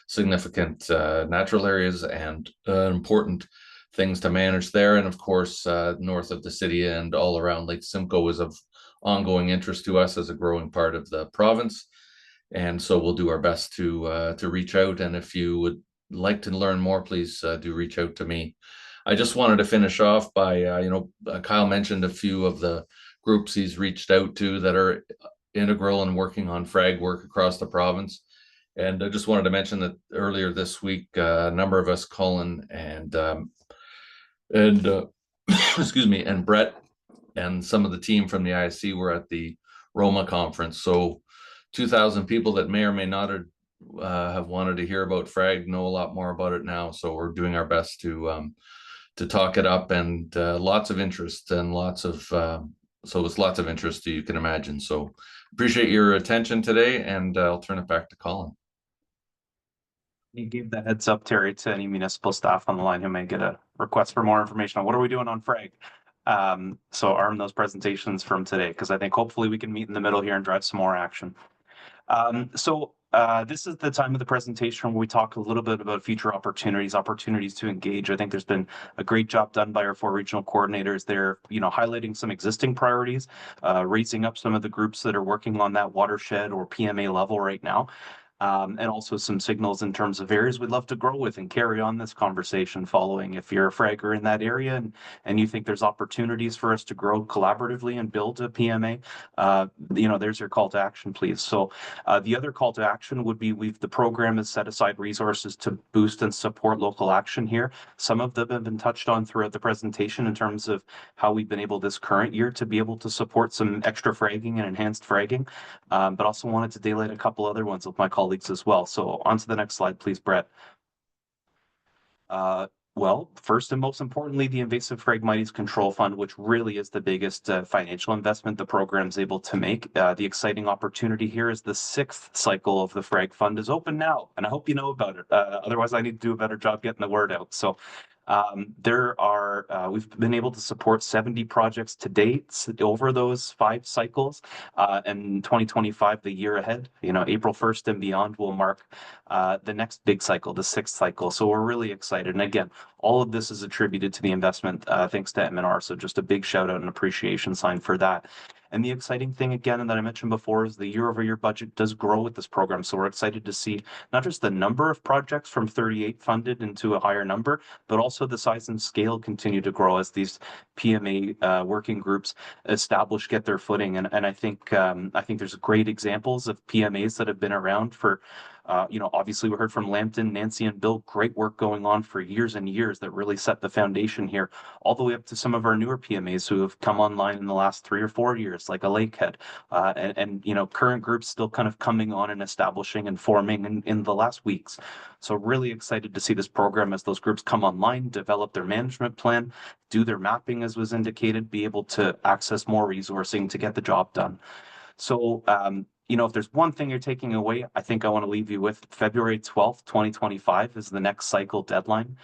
significant natural areas and important things to manage there. And of course, north of the city and all around Lake Simcoe is of ongoing interest to us as a growing part of the province. And so we'll do our best to reach out. And if you would like to learn more, please do reach out to me. I just wanted to finish off by, Kyle mentioned a few of the groups he's reached out to that are integral and working on frag work across the province. And I just wanted to mention that earlier this week, a number of us, Colin and excuse me, and Brett and some of the team from the ISC were at the Roma conference. So 2,000 people that may or may not have wanted to hear about frag know a lot more about it now. So we're doing our best to talk it up, and lots of interest and so it's lots of interest, you can imagine. So appreciate your attention today, and I'll turn it back to Colin. You gave the heads up, Terry, to any municipal staff on the line who may get a request for more information on what are we doing on frag. So arm those presentations from today, because I think hopefully we can meet in the middle here and drive some more action. This is the time of the presentation where we talk a little bit about future opportunities to engage. I think there's been a great job done by our 4 regional coordinators there, highlighting some existing priorities, raising up some of the groups that are working on that watershed or PMA level right now. And also some signals in terms of areas we'd love to grow with and carry on this conversation following. If you're a fragger in that area and you think there's opportunities for us to grow collaboratively and build a PMA, there's your call to action, please. So the other call to action would be the program has set aside resources to boost and support local action here. Some of them have been touched on throughout the presentation in terms of how we've been able this current year to be able to support some extra fragging and enhanced fragging, but also wanted to daylight a couple other ones with my colleagues as well. So on to the next slide, please, Brett. Well, first and most importantly, the Invasive Phragmites Control Fund, which really is the biggest financial investment the program's able to make. The exciting opportunity here is the 6th cycle of the Frag Fund is open now, and I hope you know about it. Otherwise, I need to do a better job getting the word out. So we've been able to support 70 projects to date over those 5 cycles, and 2025, the year ahead, April 1st and beyond will mark the next big cycle, the 6th cycle. So we're really excited. And again, all of this is attributed to the investment thanks to M&R. So just a big shout out and appreciation sign for that. And the exciting thing again, and that I mentioned before, is the year-over-year budget does grow with this program. So we're excited to see not just the number of projects from 38 funded into a higher number, but also the size and scale continue to grow as these PMA working groups get their footing. And I think there's great examples of PMAs that have been around for obviously we heard from Lambton, Nancy, and Bill, great work going on for years and years that really set the foundation here, all the way up to some of our newer PMAs who have come online in the last 3 or 4 years, like a Lakehead, and current groups still kind of coming on and establishing and forming in the last weeks. So really excited to see this program as those groups come online, develop their management plan, do their mapping as was indicated, be able to access more resourcing to get the job done. So, if there's one thing you're taking away, I think I want to leave you with February 12th, 2025 is the next cycle deadline.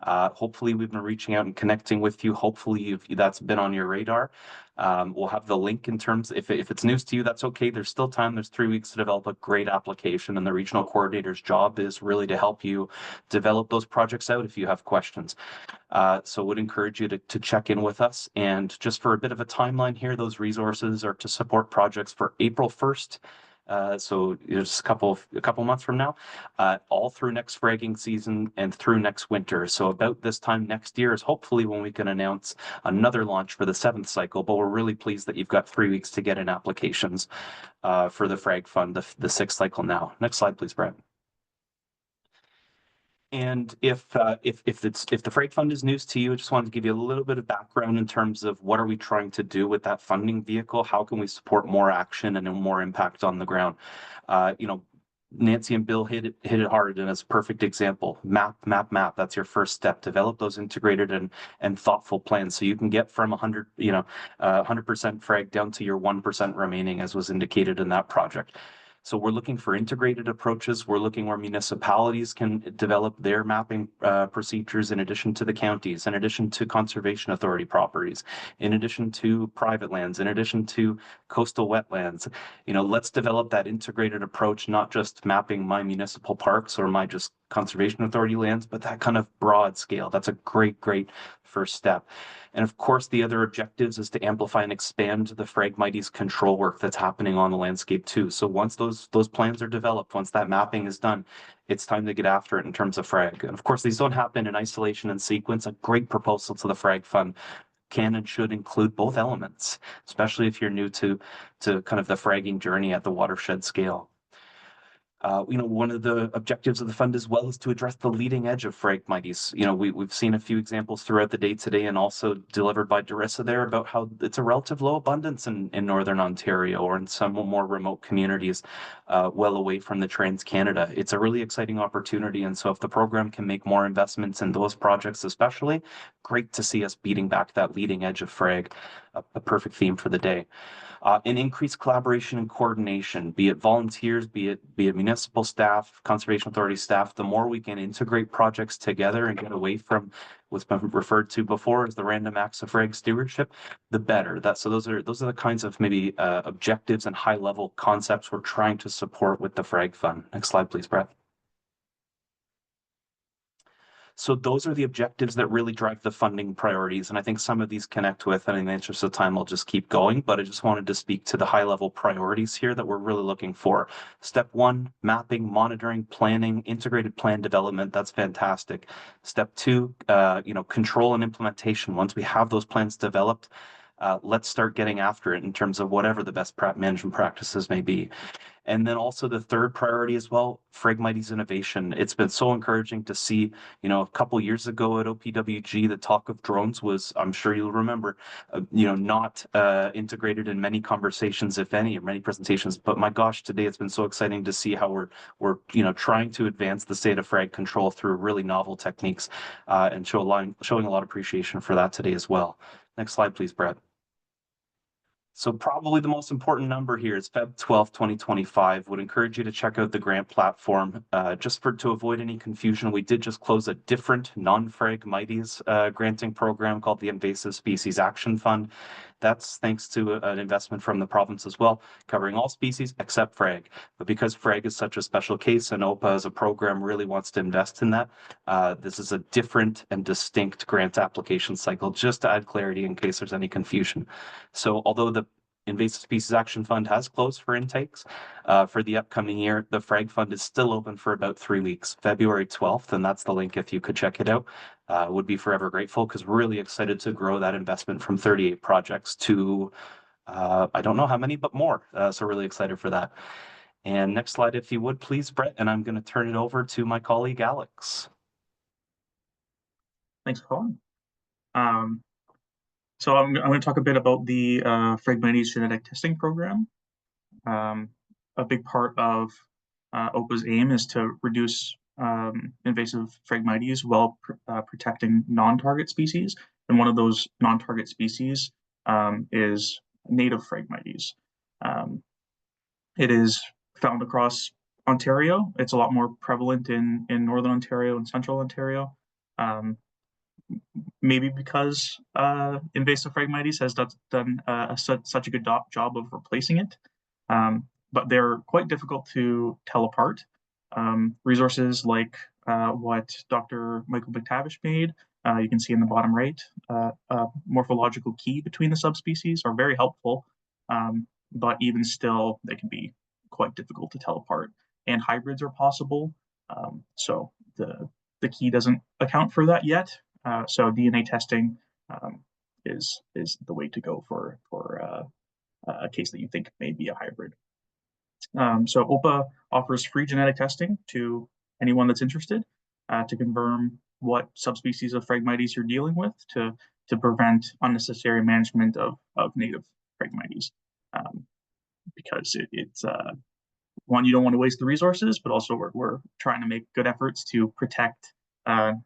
Hopefully we've been reaching out and connecting with you. Hopefully that's been on your radar. We'll have the link in terms, if it's news to you, that's okay. There's still time. There's 3 weeks to develop a great application, and the regional coordinator's job is really to help you develop those projects out if you have questions. So would encourage you to check in with us. And just for a bit of a timeline here, those resources are to support projects for April 1st. So just a couple months from now, all through next fragging season and through next winter. So about this time next year is hopefully when we can announce another launch for the 7th cycle. But we're really pleased that you've got 3 weeks to get in applications for the Frag Fund, the 6th cycle now. Next slide, please, Brett. And if the Frag Fund is news to you, I just wanted to give you a little bit of background in terms of what are we trying to do with that funding vehicle? How can we support more action and more impact on the ground? Nancy and Bill hit it hard, and it's a perfect example. Map. That's your first step. Develop those integrated and thoughtful plans so you can get from 100% frag down to your 1% remaining, as was indicated in that project. So we're looking for integrated approaches. We're looking where municipalities can develop their mapping procedures in addition to the counties, in addition to conservation authority properties, in addition to private lands, in addition to coastal wetlands. Let's develop that integrated approach, not just mapping my municipal parks or my just conservation authority lands, but that kind of broad scale. That's a great first step. And of course, the other objectives is to amplify and expand the Phragmites control work that's happening on the landscape too. So once those plans are developed, once that mapping is done, it's time to get after it in terms of frag. And of course, these don't happen in isolation and sequence. A great proposal to the Frag Fund can and should include both elements, especially if you're new to kind of the fragging journey at the watershed scale. One of the objectives of the fund as well is to address the leading edge of Phragmites. We've seen a few examples throughout the day today and also delivered by Derissa there about how it's a relative low abundance in Northern Ontario or in some more remote communities well away from the Trans-Canada. It's a really exciting opportunity. And so if the program can make more investments in those projects especially, great to see us beating back that leading edge of frag, a perfect theme for the day. And increased collaboration and coordination, be it volunteers, be it municipal staff, conservation authority staff. The more we can integrate projects together and get away from what's been referred to before as the random acts of frag stewardship, the better. So those are the kinds of maybe objectives and high level concepts we're trying to support with the Frag Fund. Next slide, please, Brett. So those are the objectives that really drive the funding priorities. And I think some of these connect with, and in the interest of time, I'll just keep going, but I just wanted to speak to the high level priorities here that we're really looking for. Step 1, mapping, monitoring, planning, integrated plan development. That's fantastic. Step 2, control and implementation. Once we have those plans developed, let's start getting after it in terms of whatever the best management practices may be. And then also the third priority as well, Phragmites innovation. It's been so encouraging to see, a couple years ago at OPWG, the talk of drones was, I'm sure you'll remember, not integrated in many conversations, if any, or many presentations. But my gosh, today it's been so exciting to see how we're trying to advance the state of frag control through really novel techniques and showing a lot of appreciation for that today as well. Next slide, please, Brett. So probably the most important number here is Feb 12th, 2025. Would encourage you to check out the grant platform. Just to avoid any confusion, we did just close a different non-Phragmites granting program called the Invasive Species Action Fund. That's thanks to an investment from the province as well, covering all species except frag. But because frag is such a special case and OPA as a program really wants to invest in that, this is a different and distinct grant application cycle, just to add clarity in case there's any confusion. So although the Invasive Species Action Fund has closed for intakes. For the upcoming year, the Frag Fund is still open for about 3 weeks, February 12th, and that's the link if you could check it out. Would be forever grateful because we're really excited to grow that investment from 38 projects to I don't know how many, but more. So really excited for that. And next slide, if you would, please, Brett, and I'm going to turn it over to my colleague, Alex. Thanks, Colin. So I'm going to talk a bit about the Phragmites genetic testing program. A big part of OPA's aim is to reduce invasive Phragmites while protecting non-target species. And one of those non-target species is native Phragmites. It is found across Ontario. It's a lot more prevalent in Northern Ontario and Central Ontario. Maybe because invasive Phragmites has done such a good job of replacing it, but they're quite difficult to tell apart. Resources like what Dr. Michael McTavish made, you can see in the bottom right, a morphological key between the subspecies are very helpful, but even still, they can be quite difficult to tell apart. And hybrids are possible, so the key doesn't account for that yet. So DNA testing is the way to go for a case that you think may be a hybrid. So OPA offers free genetic testing to anyone that's interested to confirm what subspecies of Phragmites you're dealing with to prevent unnecessary management of native Phragmites. Because it's one, you don't want to waste the resources, but also we're trying to make good efforts to protect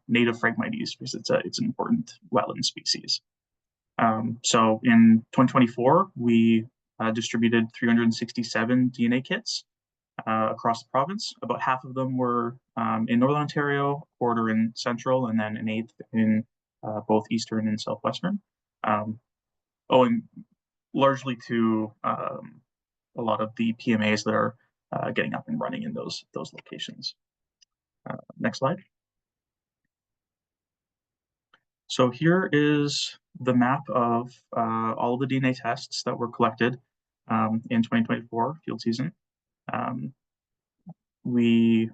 native Phragmites because it's an important wetland species. So in 2024, we distributed 367 DNA kits across the province. About half of them were in Northern Ontario, a quarter in Central, and then an eighth in both Eastern and Southwestern. Owing largely to a lot of the PMAs that are getting up and running in those locations. Next slide. So here is the map of all of the DNA tests that were collected in 2024 field season. The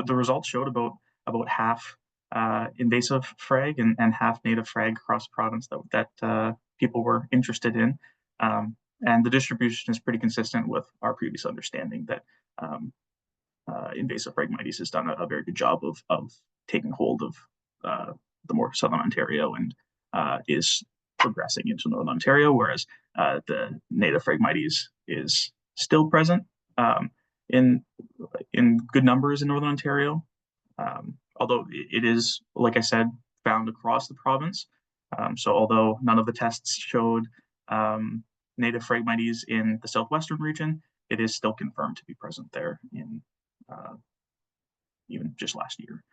results showed about half invasive frag and half native frag across the province that people were interested in. And the distribution is pretty consistent with our previous understanding that invasive Phragmites has done a very good job of taking hold of the more southern Ontario and is progressing into Northern Ontario, whereas the native Phragmites is still present in good numbers in Northern Ontario, although it is, like I said, found across the province. So although none of the tests showed native Phragmites in the southwestern region, it is still confirmed to be present there in even just last year.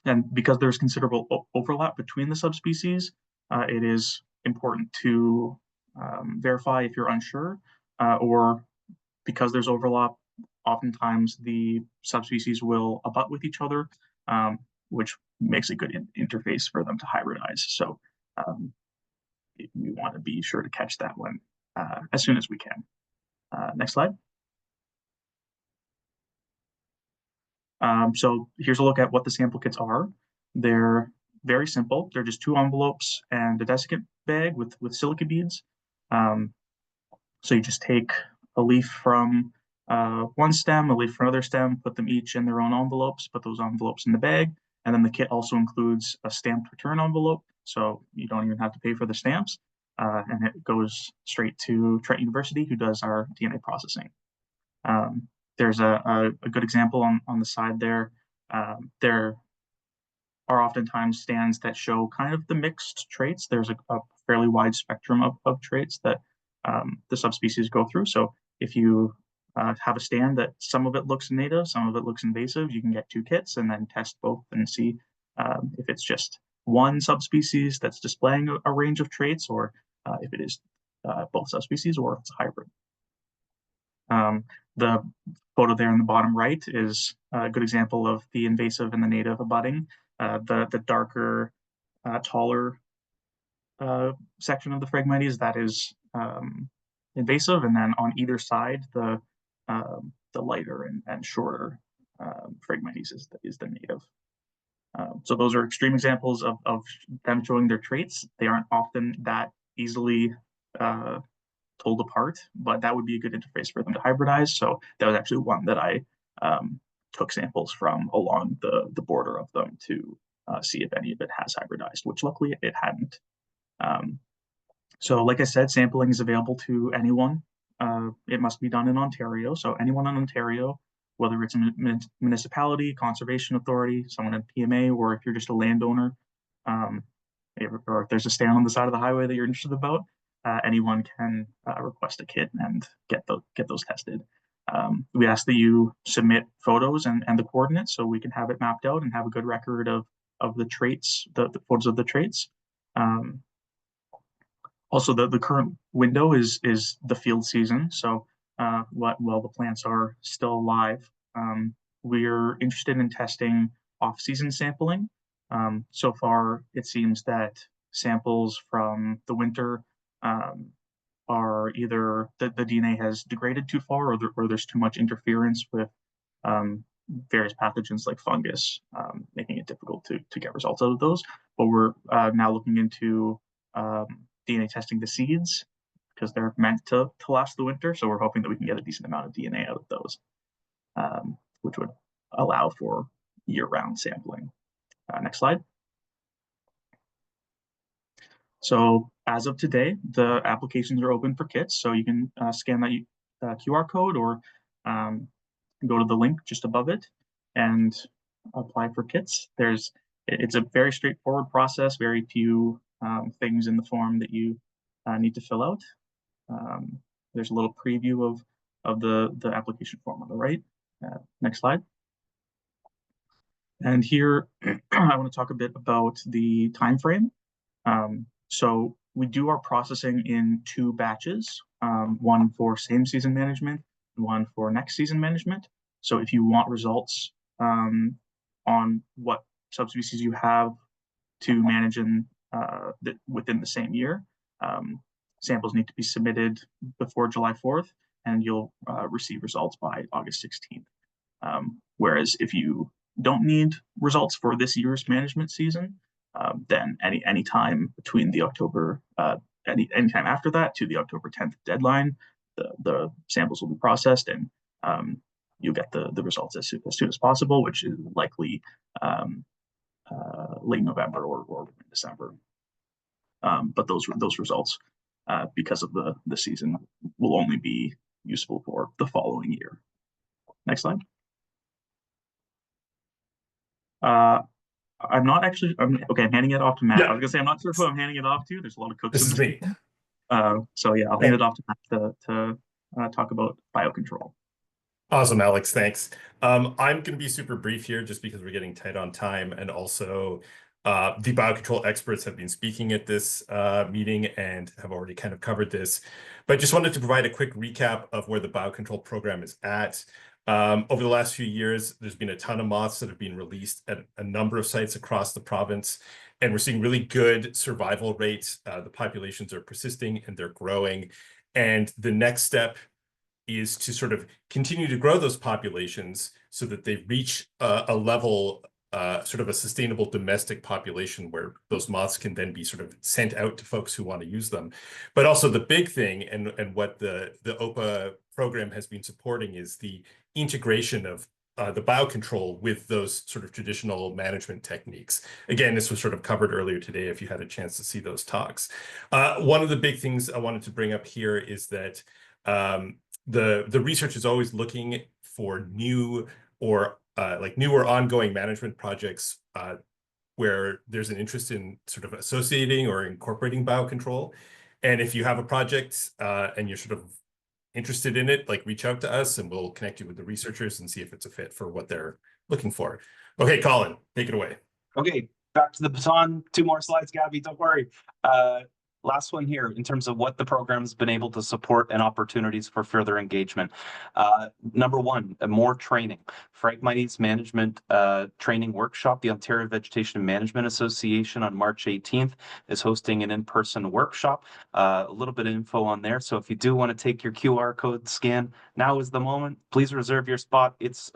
And because there's considerable overlap between the subspecies, it is important to verify if you're unsure, or because there's overlap, oftentimes the subspecies will abut with each other, which makes a good interface for them to hybridize. So we want to be sure to catch that one as soon as we can. Next slide. So here's a look at what the sample kits are. They're very simple. They're just 2 envelopes and a desiccant bag with silica beads. So you just take a leaf from one stem, a leaf from another stem, put them each in their own envelopes, put those envelopes in the bag. And then the kit also includes a stamped return envelope, so you don't even have to pay for the stamps. And it goes straight to Trent University, who does our DNA processing. There's a good example on the side there. There are oftentimes stands that show kind of the mixed traits. There's a fairly wide spectrum of traits that the subspecies go through. So if you have a stand that some of it looks native, some of it looks invasive, you can get 2 kits and then test both and see if it's just one subspecies that's displaying a range of traits, or if it is both subspecies, or if it's a hybrid. The photo there in the bottom right is a good example of the invasive and the native abutting. The darker, taller section of the Phragmites, that is invasive, and then on either side, the lighter and shorter Phragmites is the native. So those are extreme examples of them showing their traits. They aren't often that easily told apart, but that would be a good interface for them to hybridize. So that was actually one that I took samples from along the border of them to see if any of it has hybridized, which luckily it hadn't. So like I said, sampling is available to anyone. It must be done in Ontario. So anyone in Ontario, whether it's a municipality, conservation authority, someone in PMA, or if you're just a landowner, or if there's a stand on the side of the highway that you're interested about, anyone can request a kit and get those tested. We ask that you submit photos and the coordinates so we can have it mapped out and have a good record of the traits, the photos of the traits. Also, the current window is the field season. So while the plants are still alive, we're interested in testing off-season sampling. So far, it seems that samples from the winter are either the DNA has degraded too far, or there's too much interference with various pathogens like fungus, making it difficult to get results out of those. But we're now looking into DNA testing the seeds because they're meant to last the winter. So we're hoping that we can get a decent amount of DNA out of those, which would allow for year-round sampling. Next slide. So as of today, the applications are open for kits. So you can scan that QR code or go to the link just above it and apply for kits. It's a very straightforward process, very few things in the form that you need to fill out. There's a little preview of the application form on the right. Next slide. And here, I want to talk a bit about the time frame. So we do our processing in 2 batches, one for same season management and one for next season management. So if you want results on what subspecies you have to manage within the same year, samples need to be submitted before July 4th, and you'll receive results by August 16th. Whereas if you don't need results for this year's management season, then any time between the October, any time after that to the October 10th deadline, the samples will be processed and you'll get the results as soon as possible, which is likely late November or December. But those results, because of the season, will only be useful for the following year. Next slide. I'm not actually. I'm handing it off to Matt. Yeah. I was gonna say I'm not sure who I'm handing it off to. There's a lot of cooks. This is me. So yeah, I'll hand it off to Matt to talk about biocontrol. Awesome, Alex. Thanks. I'm going to be super brief here, just because we're getting tight on time, and also the biocontrol experts have been speaking at this meeting and have already kind of covered this. But I just wanted to provide a quick recap of where the biocontrol program is at. Over the last few years, there's been a ton of moths that have been released at a number of sites across the province, and we're seeing really good survival rates. The populations are persisting and they're growing. And the next step is to sort of continue to grow those populations so that they reach a level, sort of a sustainable domestic population where those moths can then be sort of sent out to folks who want to use them. But also the big thing, and what the OPA program has been supporting, is the integration of the biocontrol with those sort of traditional management techniques. Again, this was sort of covered earlier today if you had a chance to see those talks. One of the big things I wanted to bring up here is that the research is always looking for new or ongoing management projects where there's an interest in sort of associating or incorporating biocontrol. And if you have a project and you're sort of interested in it, reach out to us and we'll connect you with the researchers and see if it's a fit for what they're looking for. Okay, Colin, take it away. Okay, back to the baton. 2 more slides, Gabby, don't worry. Last one here in terms of what the program's been able to support and opportunities for further engagement. Number one, more training. Phragmites Management Training Workshop. The Ontario Vegetation Management Association on March 18th is hosting an in-person workshop. A little bit of info on there. So if you do want to take your QR code scan, now is the moment. Please reserve your spot. It's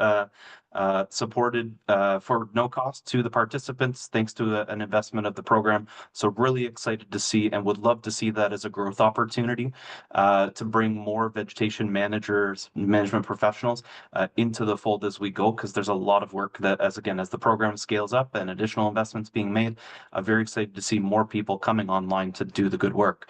supported for no cost to the participants, thanks to an investment of the program. So really excited to see and would love to see that as a growth opportunity to bring more vegetation management professionals into the fold as we go, because there's a lot of work that, as the program scales up and additional investments being made, I'm very excited to see more people coming online to do the good work.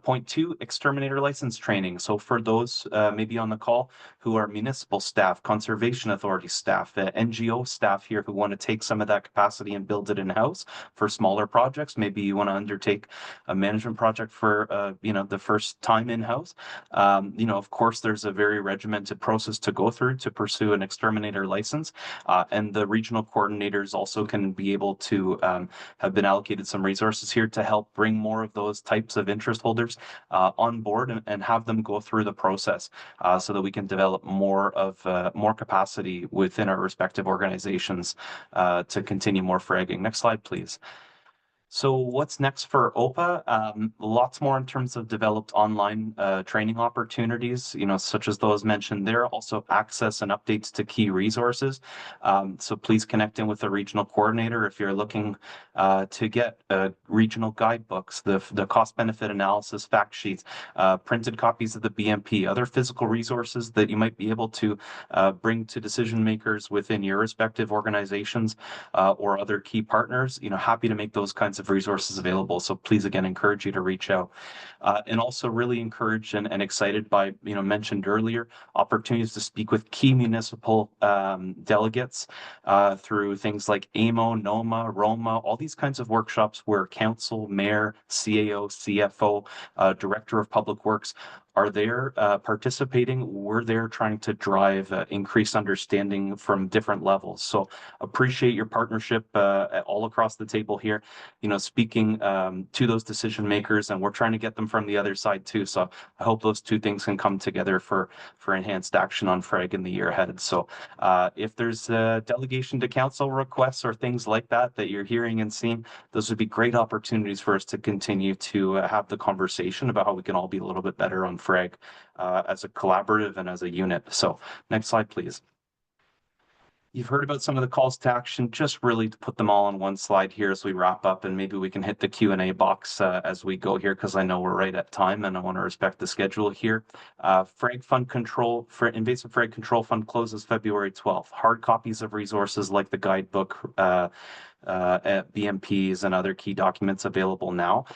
Point two, exterminator license training. So for those maybe on the call who are municipal staff, conservation authority staff, NGO staff here who want to take some of that capacity and build it in-house for smaller projects. Maybe you want to undertake a management project for the first time in-house. Of course, there's a very regimented process to go through to pursue an exterminator license, and the regional coordinators also can be able to have been allocated some resources here to help bring more of those types of interest holders on board and have them go through the process so that we can develop more capacity within our respective organizations to continue more fragging. Next slide, please. So what's next for OPA? Lots more in terms of developed online training opportunities, such as those mentioned there. Also access and updates to key resources. So please connect in with the regional coordinator if you're looking to get regional guidebooks, the cost benefit analysis fact sheets, printed copies of the BMP, other physical resources that you might be able to bring to decision makers within your respective organizations or other key partners. Happy to make those kinds of resources available. So please, again, encourage you to reach out. And also really encouraged and excited by, mentioned earlier, opportunities to speak with key municipal delegates through things like AMO, NOMA, ROMA, all these kinds of workshops where council, mayor, CAO, CFO, director of public works are there participating. We're there trying to drive increased understanding from different levels. So appreciate your partnership all across the table here, speaking to those decision makers, and we're trying to get them from the other side too. So I hope those two things can come together for enhanced action on FRAG in the year ahead. So if there's delegation to council requests or things like that you're hearing and seeing, those would be great opportunities for us to continue to have the conversation about how we can all be a little bit better on FRAG as a collaborative and as a unit. So next slide, please. You've heard about some of the calls to action, just really to put them all on one slide here as we wrap up, and maybe we can hit the Q&A box as we go here, because I know we're right at time and I want to respect the schedule here. Frag Fund Control, for Invasive Frag Control Fund closes February 12th. Hard copies of resources like the guidebook, BMPs and other key documents available now.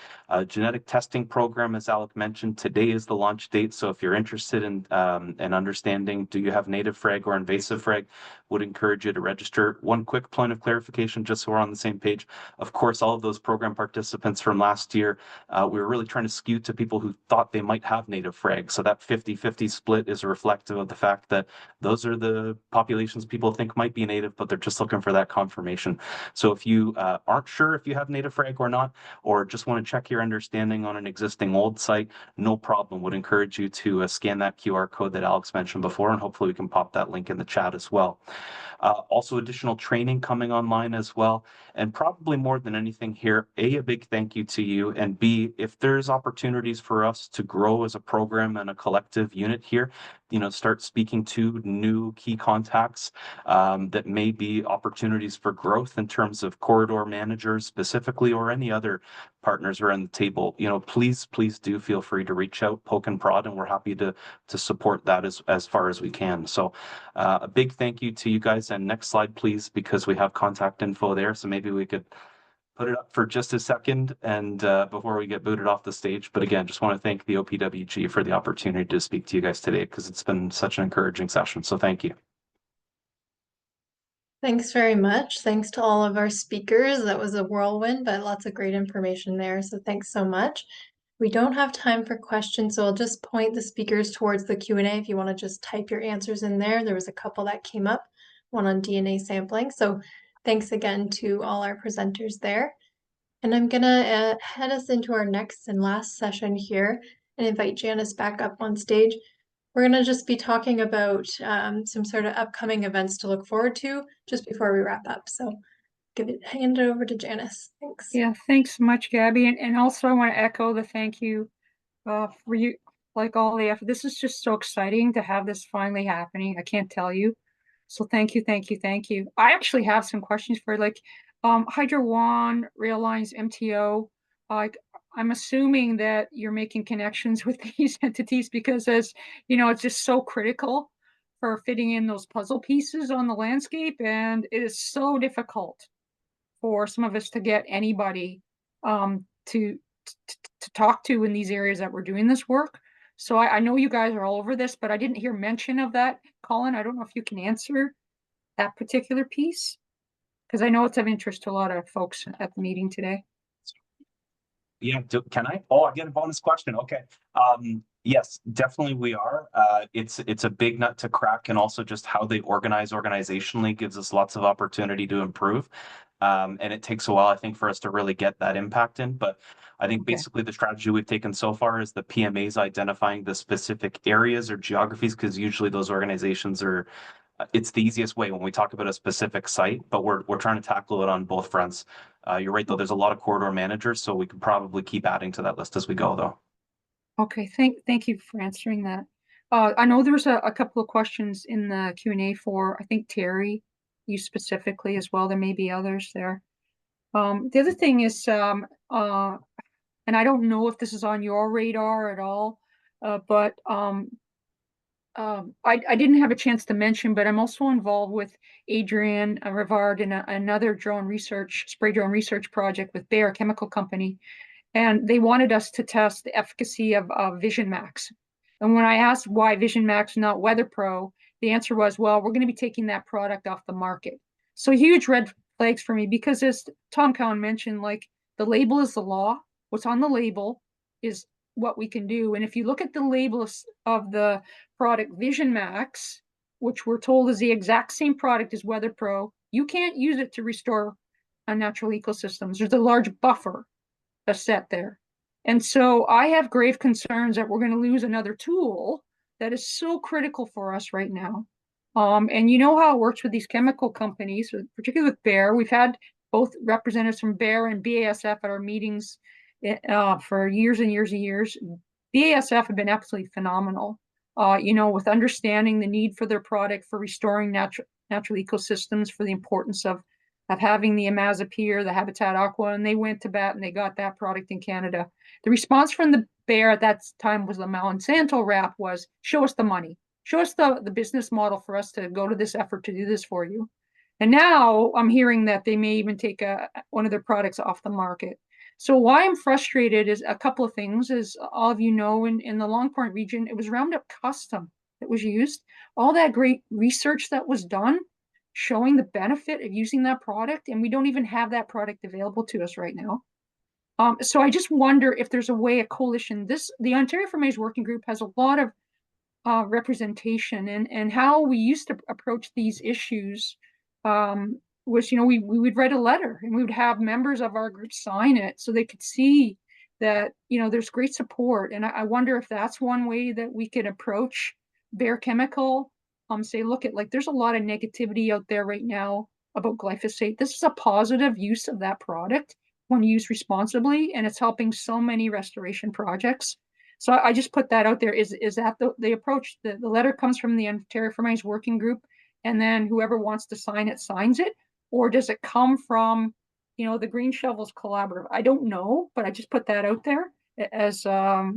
Genetic testing program, as Alec mentioned, today is the launch date. So if you're interested in understanding, do you have native frag or invasive frag, would encourage you to register. One quick point of clarification, just so we're on the same page. Of course, all of those program participants from last year, we were really trying to skew to people who thought they might have native frag. So that 50-50 split is reflective of the fact that those are the populations people think might be native, but they're just looking for that confirmation. So if you aren't sure if you have native frag or not, or just want to check your understanding on an existing old site, no problem. Would encourage you to scan that QR code that Alex mentioned before, and hopefully we can pop that link in the chat as well. Also additional training coming online as well. And probably more than anything here, A, big thank you to you, and B, if there's opportunities for us to grow as a program and a collective unit here, start speaking to new key contacts that may be opportunities for growth in terms of corridor managers specifically, or any other partners around the table, please do feel free to reach out, poke and prod, and we're happy to support that as far as we can. So a big thank you to you guys. And next slide, please, because we have contact info there. So maybe we could put it up for just a second and before we get booted off the stage. But again, just want to thank the OPWG for the opportunity to speak to you guys today, because it's been such an encouraging session. So thank you. Thanks very much. Thanks to all of our speakers. That was a whirlwind, but lots of great information there. So thanks so much. We don't have time for questions, so I'll just point the speakers towards the Q&A if you want to just type your answers in there. There was a couple that came up, one on DNA sampling. So thanks again to all our presenters there. And I'm gonna head us into our next and last session here and invite Janice back up on stage. We're gonna just be talking about some sort of upcoming events to look forward to just before we wrap up. So hand it over to Janice. Thanks. Yeah, thanks so much, Gabby. And also I want to echo the thank you for you, like all the effort. This is just so exciting to have this finally happening. I can't tell you. So thank you, thank you, thank you. I actually have some questions for you, like Hydro One, Rail Lines, MTO. Like I'm assuming that you're making connections with these entities because as you know, it's just so critical for fitting in those puzzle pieces on the landscape, and it is so difficult for some of us to get anybody to talk to in these areas that we're doing this work. So I know you guys are all over this, but I didn't hear mention of that. Colin, I don't know if you can answer that particular piece, because I know it's of interest to a lot of folks at the meeting today. Yeah, can I? Oh, I get a bonus question. Okay. Yes, definitely we are. It's a big nut to crack, and also just how they organize organizationally gives us lots of opportunity to improve. And it takes a while, I think, for us to really get that impact in. But I think basically the strategy we've taken so far is the PMAs identifying the specific areas or geographies, because usually those organizations are, it's the easiest way when we talk about a specific site, but we're trying to tackle it on both fronts. You're right, though, there's a lot of corridor managers, so we could probably keep adding to that list as we go, though. Okay, thank you for answering that. I know there's a couple of questions in the Q&A for, I think, Terry, you specifically as well. There may be others there. The other thing is, and I don't know if this is on your radar at all, but I didn't have a chance to mention, but I'm also involved with Adrian Rivard in another spray drone research project with Bayer Chemical Company. And they wanted us to test the efficacy of Vision Max. And when I asked why Vision Max, not Weather Pro, the answer was, well, we're going to be taking that product off the market. So huge red flags for me, because as Tom Cowan mentioned, like the label is the law. What's on the label is what we can do. And if you look at the label of the product Vision Max, which we're told is the exact same product as Weather Pro, you can't use it to restore natural ecosystems. There's a large buffer set there. And so I have grave concerns that we're going to lose another tool that is so critical for us right now. And you know how it works with these chemical companies, particularly with Bayer. We've had both representatives from Bayer and BASF at our meetings for years and years and years. BASF have been absolutely phenomenal, with understanding the need for their product for restoring natural ecosystems, for the importance of having the Imazapyr, the Habitat Aqua, and they went to bat and they got that product in Canada. The response from the Bayer at that time was the Monsanto rap was, show us the money, show us the business model for us to go to this effort to do this for you. And now I'm hearing that they may even take one of their products off the market. So why I'm frustrated is a couple of things. As all of you know, in the Long Point region, it was Roundup Custom that was used. All that great research that was done showing the benefit of using that product, and we don't even have that product available to us right now. So I just wonder if there's a way, a coalition. The Ontario for Maize Working Group has a lot of representation, and how we used to approach these issues was, we would write a letter and we would have members of our group sign it so they could see that, there's great support. And I wonder if that's one way that we could approach Bayer Chemical. Say, look at, like, there's a lot of negativity out there right now about glyphosate. This is a positive use of that product when used responsibly, and it's helping so many restoration projects. So I just put that out there. Is that the approach? The letter comes from the Ontario for Maize Working Group, and then whoever wants to sign it signs it, or does it come from, the Green Shovels Collaborative? I don't know, but I just put that out there as a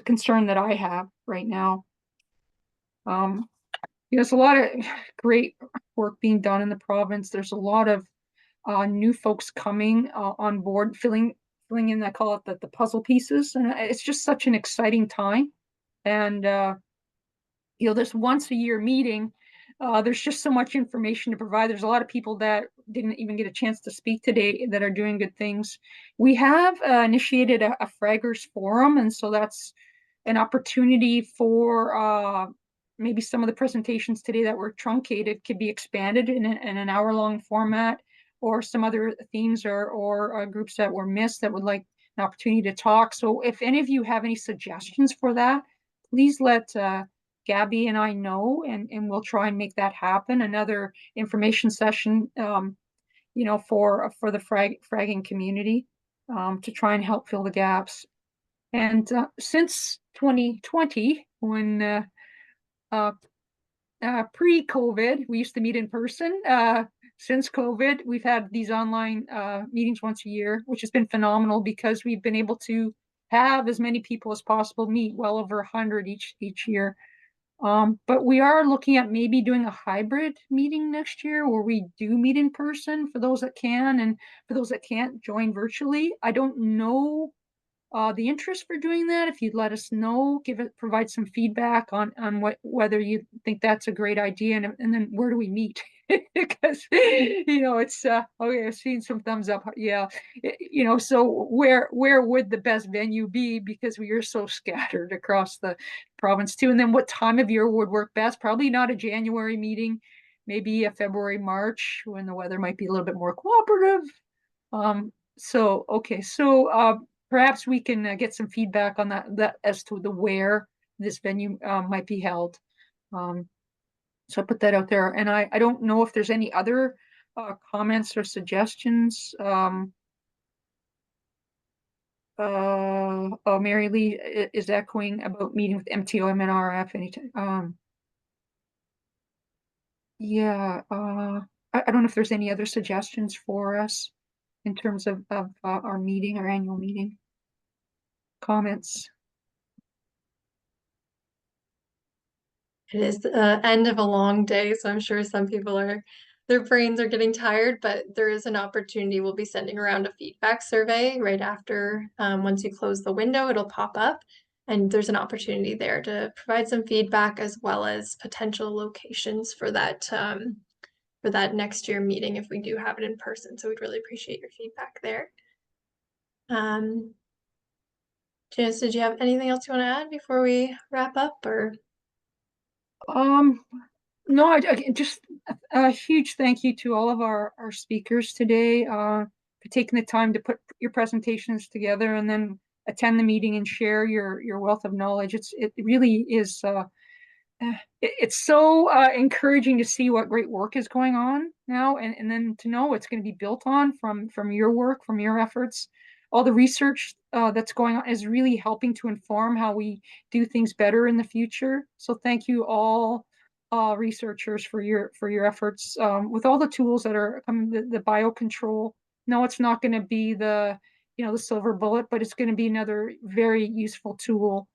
concern that I have right now. There's a lot of great work being done in the province. There's a lot of new folks coming on board, filling in, I call it the puzzle pieces. And it's just such an exciting time. And, this once a year meeting, there's just so much information to provide. There's a lot of people that didn't even get a chance to speak today that are doing good things. We have initiated a Fraggers Forum, and so that's an opportunity for maybe some of the presentations today that were truncated could be expanded in an hour-long format. or some other themes or groups that were missed that would like an opportunity to talk. So if any of you have any suggestions for that, please let Gabby and I know, and we'll try and make that happen. Another information session, you know, for the fragging community, to try and help fill the gaps. And since 2020, when pre-COVID, we used to meet in person. Since COVID, we've had these online meetings once a year, which has been phenomenal because we've been able to have as many people as possible meet, well over 100 each year. But we are looking at maybe doing a hybrid meeting next year where we do meet in person for those that can, and for those that can't, join virtually. I don't know the interest for doing that. If you'd let us know, provide some feedback on whether you think that's a great idea, and then where do we meet? Because you know, it's okay, I've seen some thumbs up. Yeah, you know, so where would the best venue be, because we are so scattered across the province too? And then what time of year would work best? Probably not a January meeting, maybe a February, March, when the weather might be a little bit more cooperative. So okay, so perhaps we can get some feedback on that as to the where this venue might be held. So I put that out there, and I don't know if there's any other comments or suggestions. Mary Lee is echoing about meeting with MTOM and RF anytime. Yeah, I don't know if there's any other suggestions for us in terms of our meeting, our annual meeting. Comments? It is the end of a long day, so I'm sure some people their brains are getting tired, but there is an opportunity. We'll be sending around a feedback survey right after, once you close the window, it'll pop up, and there's an opportunity there to provide some feedback as well as potential locations for that next year meeting if we do have it in person. So we'd really appreciate your feedback there. Janice, did you have anything else you want to add before we wrap up, or? No, I just a huge thank you to all of our speakers today for taking the time to put your presentations together and then attend the meeting and share your wealth of knowledge. It really is it's so encouraging to see what great work is going on now, and then to know it's going to be built on from your work, from your efforts. All the research that's going on is really helping to inform how we do things better in the future. So thank you all researchers for your efforts with all the tools that are the biocontrol. No, it's not going to be the silver bullet, but it's going to be another very useful tool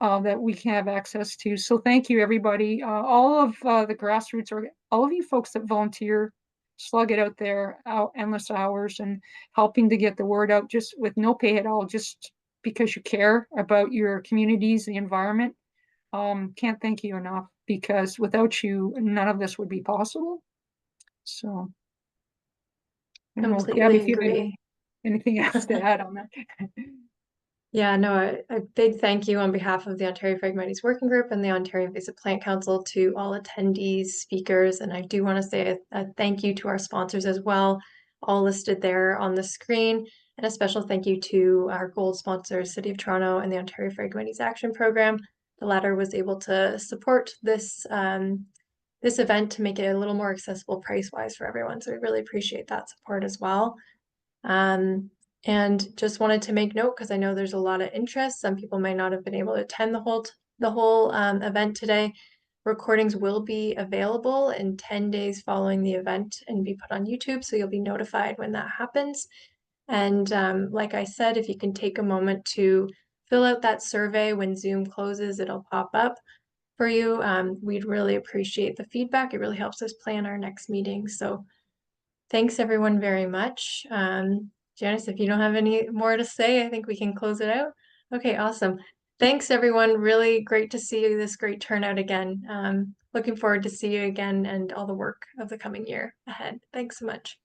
that we can have access to. So thank you, everybody. All of the grassroots, or all of you folks that volunteer, slug it out there, endless hours, and helping to get the word out just with no pay at all, just because you care about your communities, the environment. Can't thank you enough, because without you, none of this would be possible. So, Completely Gabby, if you agree. have anything else to add on that? Yeah, no, a big thank you on behalf of the Ontario Phragmites Working Group and the Ontario Invasive Plant Council to all attendees, speakers, and I do want to say a thank you to our sponsors as well, all listed there on the screen, and a special thank you to our gold sponsors, City of Toronto and the Ontario Phragmites Action Program. The latter was able to support this this event to make it a little more accessible price-wise for everyone, so we really appreciate that support as well. And just wanted to make note, because I know there's a lot of interest. Some people might not have been able to attend the whole event today. Recordings will be available in 10 days following the event and be put on YouTube, so you'll be notified when that happens. And like I said, if you can take a moment to fill out that survey when Zoom closes, it'll pop up for you. We'd really appreciate the feedback. It really helps us plan our next meeting. So thanks everyone very much. Janice, if you don't have any more to say, I think we can close it out. Okay, awesome. Thanks everyone. Really great to see you, this great turnout again. Looking forward to see you again and all the work of the coming year ahead. Thanks so much.